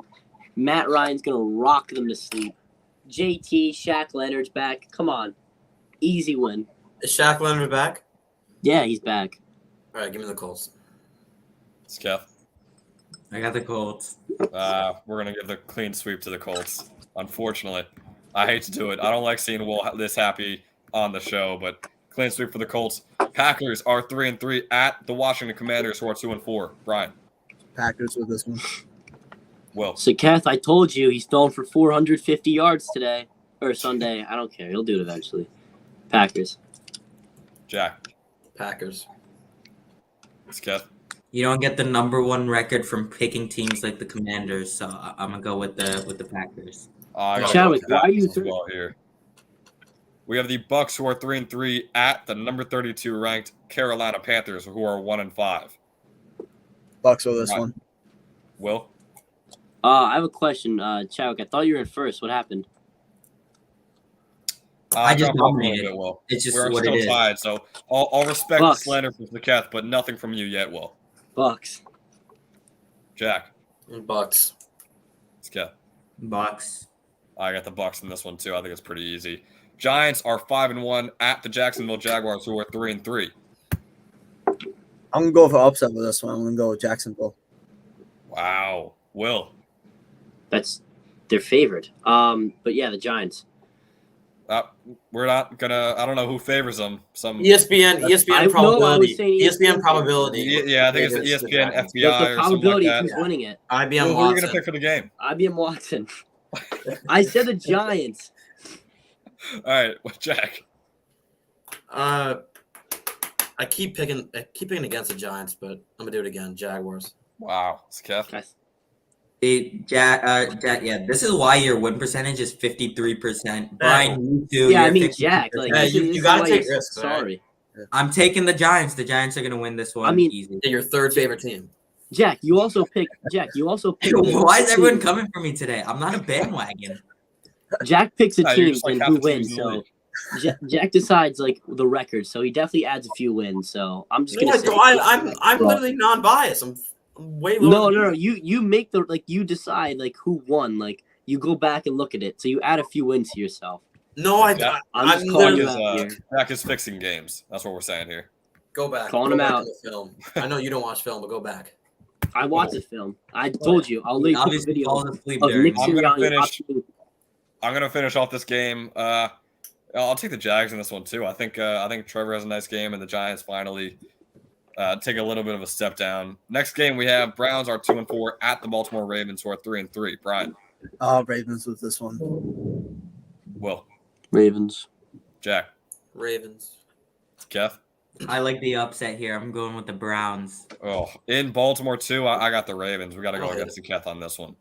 Speaker 3: Matt Ryan's gonna rock them to sleep. JT, Shaq Leonard's back. Come on, easy win.
Speaker 5: Is Shaq Leonard back?
Speaker 3: Yeah, he's back.
Speaker 5: All right, give me the Colts.
Speaker 1: Kev.
Speaker 2: I got the Colts.
Speaker 1: We're gonna give the clean sweep to the Colts. Unfortunately, I hate to do it. I don't like seeing Will this happy on the show, but clean sweep for the Colts. Packers are 3-3 at the Washington Commanders, who are 2-4. Brian.
Speaker 4: Packers with this one.
Speaker 1: Will.
Speaker 3: So, Kath, I told you he's throwing for 450 yards today or Sunday. I don't care. He'll do it eventually. Packers.
Speaker 1: Jack.
Speaker 5: Packers.
Speaker 1: Kev.
Speaker 2: You don't get the number one record from picking teams like the Commanders, so I'm gonna go with the Packers.
Speaker 1: I gotta
Speaker 3: Chadwick,
Speaker 1: go with
Speaker 3: why are you
Speaker 1: Packers as well here? We have the Bucks, who are 3-3 at the number 32 ranked Carolina Panthers, who are 1-5.
Speaker 4: Bucks with this
Speaker 1: Right.
Speaker 4: one.
Speaker 1: Will.
Speaker 3: I have a question, Chadwick. I thought you were in first. What happened?
Speaker 2: I just
Speaker 1: dropped off a little
Speaker 2: dominated.
Speaker 1: bit, Will.
Speaker 2: It's just
Speaker 1: We're
Speaker 2: what
Speaker 1: still
Speaker 2: it is.
Speaker 1: tied, so I'll respect
Speaker 3: Bucks.
Speaker 1: the slander from Keth, but nothing from you yet, Will.
Speaker 3: Bucks.
Speaker 1: Jack.
Speaker 5: Bucks.
Speaker 1: Keth.
Speaker 2: Bucks.
Speaker 1: I got the Bucks in this one too. I think it's pretty easy. Giants are 5-1 at the Jacksonville Jaguars, who are 3-3.
Speaker 4: I'm gonna go for upset with this one. I'm gonna go with Jacksonville.
Speaker 1: Wow. Will.
Speaker 3: That's their favorite. But yeah, the Giants.
Speaker 1: We're not gonna. I don't know who favors them.
Speaker 5: ESPN
Speaker 3: I
Speaker 5: probability.
Speaker 3: was saying
Speaker 5: ESPN
Speaker 3: ESPN.
Speaker 5: probability.
Speaker 1: Yeah, I think it's
Speaker 5: Favors the
Speaker 1: ESPN,
Speaker 5: Giants.
Speaker 1: FBI,
Speaker 3: The
Speaker 1: or something
Speaker 3: probability
Speaker 1: like
Speaker 3: of
Speaker 1: that.
Speaker 3: who's winning it.
Speaker 5: IBM
Speaker 1: Who are you
Speaker 5: Watson.
Speaker 1: gonna pick for the game?
Speaker 3: IBM Watson. I said the Giants.
Speaker 1: All right, well, Jack.
Speaker 5: I keep picking against the Giants, but I'm gonna do it again. Jaguars.
Speaker 1: Wow, it's Kev.
Speaker 3: Guys,
Speaker 2: Jack, yeah, this is why your win percentage is 53%. Brian, you too.
Speaker 3: yeah, I
Speaker 2: you're
Speaker 3: mean
Speaker 2: 50%.
Speaker 3: Jack. Like,
Speaker 5: Yeah,
Speaker 3: this
Speaker 5: you
Speaker 3: is
Speaker 5: gotta
Speaker 3: why
Speaker 5: take
Speaker 3: you're
Speaker 5: risks, right?
Speaker 3: Sorry,
Speaker 2: I'm taking the Giants. The Giants are gonna win this one.
Speaker 3: I mean-
Speaker 2: easy.
Speaker 5: Yeah, your third favorite team.
Speaker 3: Jack. You also pick. Jack. You also pick.
Speaker 2: Why is everyone coming for me today? I'm not a bandwagon.
Speaker 3: Jack picks a
Speaker 1: Yeah, you're
Speaker 3: team
Speaker 1: just like
Speaker 3: and
Speaker 1: half
Speaker 3: who
Speaker 1: the teams
Speaker 3: wins.
Speaker 1: in the
Speaker 3: So
Speaker 1: league.
Speaker 3: Jack decides like the record. So he definitely adds a few wins. So I'm just gonna
Speaker 5: Yeah,
Speaker 3: say.
Speaker 5: bro, I'm literally non-biased. I'm way lower.
Speaker 3: No. You make the you decide like who won. Like you go back and look at it. So you add a few wins to yourself.
Speaker 5: No,
Speaker 1: Yeah.
Speaker 3: I'm just
Speaker 5: I'm
Speaker 3: calling
Speaker 5: literally
Speaker 3: you out here.
Speaker 1: Jack is fixing games. That's what we're saying here.
Speaker 5: go back.
Speaker 3: Calling
Speaker 5: go
Speaker 3: him
Speaker 5: back
Speaker 3: out.
Speaker 5: to the film. I know you don't watch film, but go back.
Speaker 3: I watched the film. I told you. I'll link a
Speaker 2: Obviously,
Speaker 3: video
Speaker 2: falls asleep
Speaker 3: of
Speaker 2: during.
Speaker 3: Nick
Speaker 1: I'm gonna
Speaker 3: Sirianni
Speaker 1: finish-
Speaker 3: watching.
Speaker 1: I'm gonna finish off this game. I'll take the Jags in this one too. I think Trevor has a nice game, and the Giants finally take a little bit of a step down. Next game we have Browns are 2-4 at the Baltimore Ravens, who are 3-3. Brian.
Speaker 4: Ravens with this one.
Speaker 1: Will.
Speaker 3: Ravens.
Speaker 1: Jack.
Speaker 5: Ravens.
Speaker 1: Kev.
Speaker 2: I like the upset here. I'm going with the Browns.
Speaker 1: Oh, in Baltimore too. I got the Ravens. We got to go against the Keth on this one.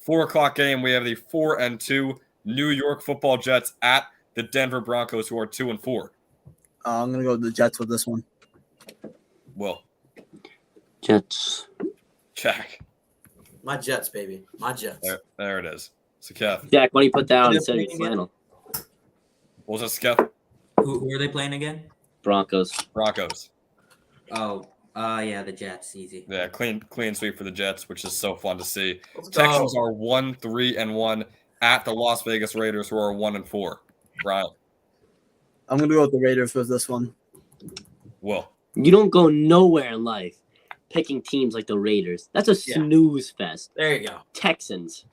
Speaker 1: 4:00 game. We have the 4-2 New York Football Jets at the Denver Broncos, who are 2-4.
Speaker 4: I'm gonna go with the Jets with this one.
Speaker 1: Will.
Speaker 3: Jets.
Speaker 1: Jack.
Speaker 5: My Jets, baby. My Jets.
Speaker 1: There it is. So Kev.
Speaker 3: Jack, why don't you put that on
Speaker 2: They're
Speaker 3: instead of your
Speaker 2: playing
Speaker 3: flannel?
Speaker 1: What was this, Kev?
Speaker 2: Who are they playing again?
Speaker 3: Broncos.
Speaker 1: Broncos.
Speaker 2: Yeah, the Jets, easy.
Speaker 1: Yeah, clean sweep for the Jets, which is so fun to see.
Speaker 5: Let's go.
Speaker 1: Texans are 1-3-1 at the Las Vegas Raiders, who are 1-4. Brian.
Speaker 4: I'm gonna go with the Raiders with this one.
Speaker 1: Will.
Speaker 3: You don't go nowhere in life picking teams like the Raiders. That's a snooze fest.
Speaker 5: There you go.
Speaker 3: Texans.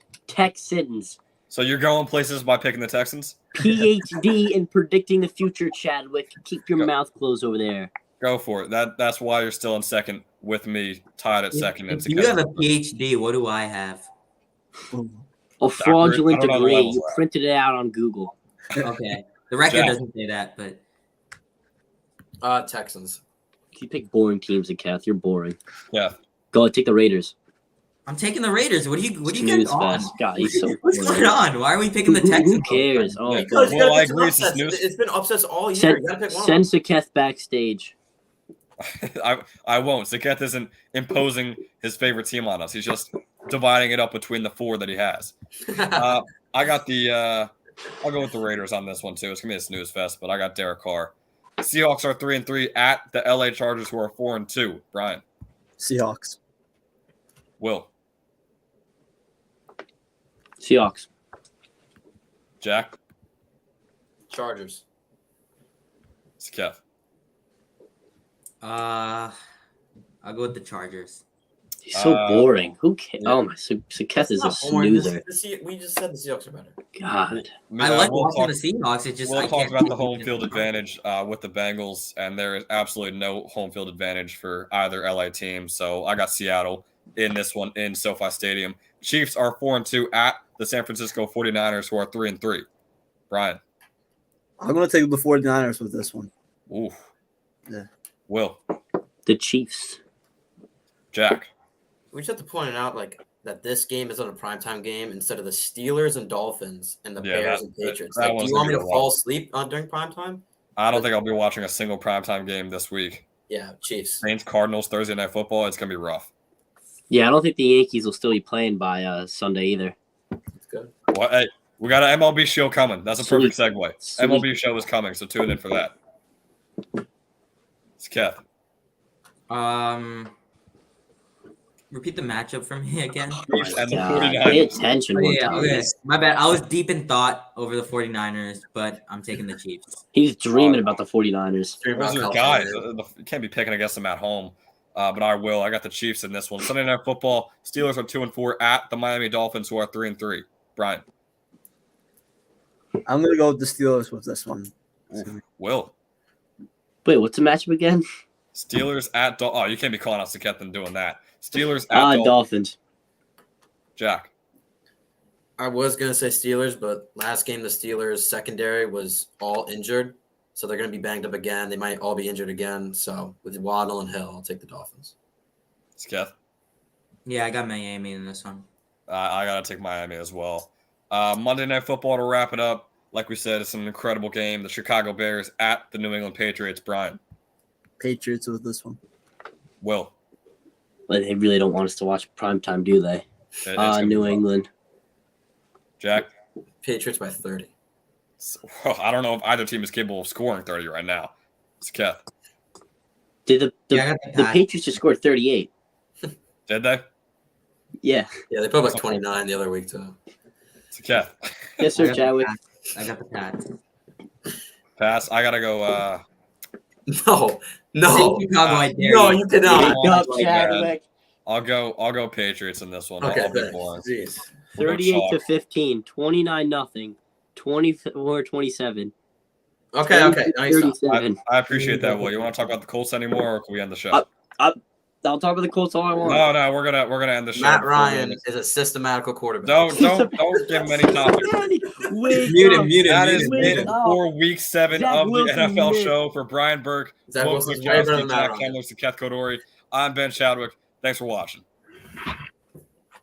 Speaker 1: So you're going places by picking the Texans?
Speaker 3: PhD in predicting the future, Chadwick. Keep your mouth closed over there.
Speaker 1: Go for it. That's why you're still in second with me, tied at second.
Speaker 2: If you have a PhD, what do I have?
Speaker 3: A fraudulent
Speaker 1: I don't know the
Speaker 3: degree.
Speaker 1: levels
Speaker 3: You
Speaker 1: of that.
Speaker 3: printed it out on Google.
Speaker 2: Okay, the record
Speaker 1: Jack.
Speaker 2: doesn't say that, but
Speaker 5: Texans.
Speaker 3: You pick boring teams, and Kath. You're boring.
Speaker 1: Yeah.
Speaker 3: Go take the Raiders.
Speaker 2: I'm taking the Raiders. What do you guys
Speaker 3: Snooze
Speaker 2: on?
Speaker 3: fest. God, he's so
Speaker 2: What's
Speaker 3: boring.
Speaker 2: going on? Why are we picking the Texans?
Speaker 3: Who cares? Oh,
Speaker 1: Yeah,
Speaker 5: Because you
Speaker 1: Well,
Speaker 5: gotta
Speaker 1: I
Speaker 5: pick some
Speaker 1: agree, it's a
Speaker 5: upsets.
Speaker 1: snooze.
Speaker 5: It's been upsets all year.
Speaker 3: Send,
Speaker 5: You gotta pick one.
Speaker 3: send Saketh backstage.
Speaker 1: I won't. Zaketh isn't imposing his favorite team on us. He's just dividing it up between the four that he has. I got the I'll go with the Raiders on this one too. It's gonna be a snooze fest, but I got Derek Carr. Seahawks are 3-3 at the LA Chargers, who are 4-2. Brian.
Speaker 4: Seahawks.
Speaker 1: Will.
Speaker 3: Seahawks.
Speaker 1: Jack.
Speaker 5: Chargers.
Speaker 1: Zaketh.
Speaker 2: I'll go with the Chargers.
Speaker 3: He's so boring. Who cares?
Speaker 5: Yeah.
Speaker 3: Oh my, Seth is a
Speaker 5: It's not boring.
Speaker 3: snoozer.
Speaker 5: We just said the Seahawks are better.
Speaker 3: God.
Speaker 2: I like
Speaker 1: we'll
Speaker 2: watching
Speaker 1: talk,
Speaker 2: the Seahawks. It's just
Speaker 1: we'll
Speaker 2: I
Speaker 1: talk
Speaker 2: can't
Speaker 1: about the
Speaker 2: keep
Speaker 1: home
Speaker 2: it.
Speaker 1: field advantage with the Bengals, and there is absolutely no home field advantage for either LA team. So I got Seattle in this one in SoFi Stadium. Chiefs are 4-2 at the San Francisco 49ers, who are 3-3. Brian.
Speaker 4: I'm going to take the 49ers with this one.
Speaker 1: Ooh.
Speaker 4: Yeah.
Speaker 1: Will.
Speaker 3: The Chiefs.
Speaker 1: Jack.
Speaker 5: We just have to point it out that this game is on a primetime game instead of the Steelers and Dolphins and the
Speaker 1: Yeah,
Speaker 5: Bears
Speaker 1: that-
Speaker 5: and Patriots.
Speaker 1: that
Speaker 5: Do
Speaker 1: one's
Speaker 5: you want me to
Speaker 1: gonna be
Speaker 5: fall asleep during primetime?
Speaker 1: I don't think I'll be watching a single primetime game this week.
Speaker 5: Yeah, Chiefs.
Speaker 1: Saints, Cardinals, Thursday Night Football. It's going to be rough.
Speaker 3: Yeah, I don't think the Yankees will still be playing by Sunday either.
Speaker 5: That's good.
Speaker 1: Well, hey, we got an MLB show coming. That's a perfect
Speaker 3: Sweet.
Speaker 1: segue.
Speaker 3: Sweet.
Speaker 1: MLB show is coming, so tune in for that. It's Kev.
Speaker 2: Repeat the matchup for me again.
Speaker 1: Chiefs and the
Speaker 3: God,
Speaker 1: 49ers.
Speaker 3: pay attention.
Speaker 2: Oh,
Speaker 3: one
Speaker 2: yeah,
Speaker 3: time.
Speaker 2: okay. My bad. I was deep in thought over the 49ers, but I'm taking the Chiefs.
Speaker 3: He's dreaming about the 49ers.
Speaker 1: Those are guys. You can't be picking against them at home. But I will. I got the Chiefs in this one. Sunday Night Football. Steelers are 2-4 at the Miami Dolphins, who are 3-3. Brian.
Speaker 4: I'm going to go with the Steelers with this one.
Speaker 1: Will.
Speaker 3: Wait, what's the matchup again?
Speaker 1: Steelers at oh, you can't be calling out Saket and doing that. Steelers at
Speaker 3: Dolphins.
Speaker 1: Jack.
Speaker 5: I was gonna say Steelers, but last game the Steelers secondary was all injured, so they're gonna be banged up again. They might all be injured again. So with Waddle and Hill, I'll take the Dolphins.
Speaker 1: Saket.
Speaker 2: Yeah, I got Miami in this one.
Speaker 1: I got to take Miami as well. Monday Night Football to wrap it up. Like we said, it's an incredible game. The Chicago Bears at the New England Patriots. Brian.
Speaker 4: Patriots with this one.
Speaker 1: Will.
Speaker 3: But they really don't want us to watch primetime, do they?
Speaker 1: It's gonna be
Speaker 3: New
Speaker 1: rough.
Speaker 3: England.
Speaker 1: Jack.
Speaker 5: Patriots by 30.
Speaker 1: I don't know if either team is capable of scoring 30 right now. It's Kev.
Speaker 3: Did the
Speaker 2: Yeah, I got the
Speaker 3: the
Speaker 2: Pats.
Speaker 3: Patriots just scored 38?
Speaker 1: Did they?
Speaker 3: Yeah.
Speaker 5: Yeah, they put up like 29 the other week too.
Speaker 1: It's Kev.
Speaker 3: Yes,
Speaker 2: I
Speaker 3: sir,
Speaker 2: got the
Speaker 3: Chadwick.
Speaker 2: Pats. I got the Pats.
Speaker 1: Pass. I got to go.
Speaker 5: No.
Speaker 2: Say Chicago, I dare
Speaker 5: No,
Speaker 2: you.
Speaker 5: you cannot.
Speaker 3: Wake up,
Speaker 1: like
Speaker 3: Chadwick.
Speaker 1: I'll go Patriots in this one.
Speaker 5: Okay,
Speaker 1: I'll be
Speaker 5: thanks.
Speaker 1: boring.
Speaker 5: Jeez.
Speaker 1: We'll go
Speaker 3: 38 to
Speaker 1: chalk.
Speaker 3: 15, 29-0, 24-27,
Speaker 5: Okay. Nice.
Speaker 3: 37.
Speaker 1: I appreciate that, Will. You want to talk about the Colts anymore, or can we end the show?
Speaker 3: I'll talk about the Colts all I want.
Speaker 1: No, we're gonna end the show.
Speaker 5: Matt
Speaker 1: before we
Speaker 5: Ryan
Speaker 1: end
Speaker 5: is a systematical quarterback.
Speaker 1: Don't give him any topics.
Speaker 3: Wake
Speaker 2: Mute him,
Speaker 3: up.
Speaker 2: mute him.
Speaker 1: That is
Speaker 3: Wake
Speaker 1: it
Speaker 3: up.
Speaker 1: for Week 7
Speaker 3: Zach
Speaker 1: of the
Speaker 3: Wilson
Speaker 1: NFL
Speaker 3: missed.
Speaker 1: show. For Brian Burke,
Speaker 5: Zach
Speaker 1: Will
Speaker 5: Wilson's way better
Speaker 1: Kuzmowski,
Speaker 5: than Matt
Speaker 1: Jack
Speaker 5: Ryan.
Speaker 1: Kendler, Keth Kodori, I'm Ben Chadwick. Thanks for watching.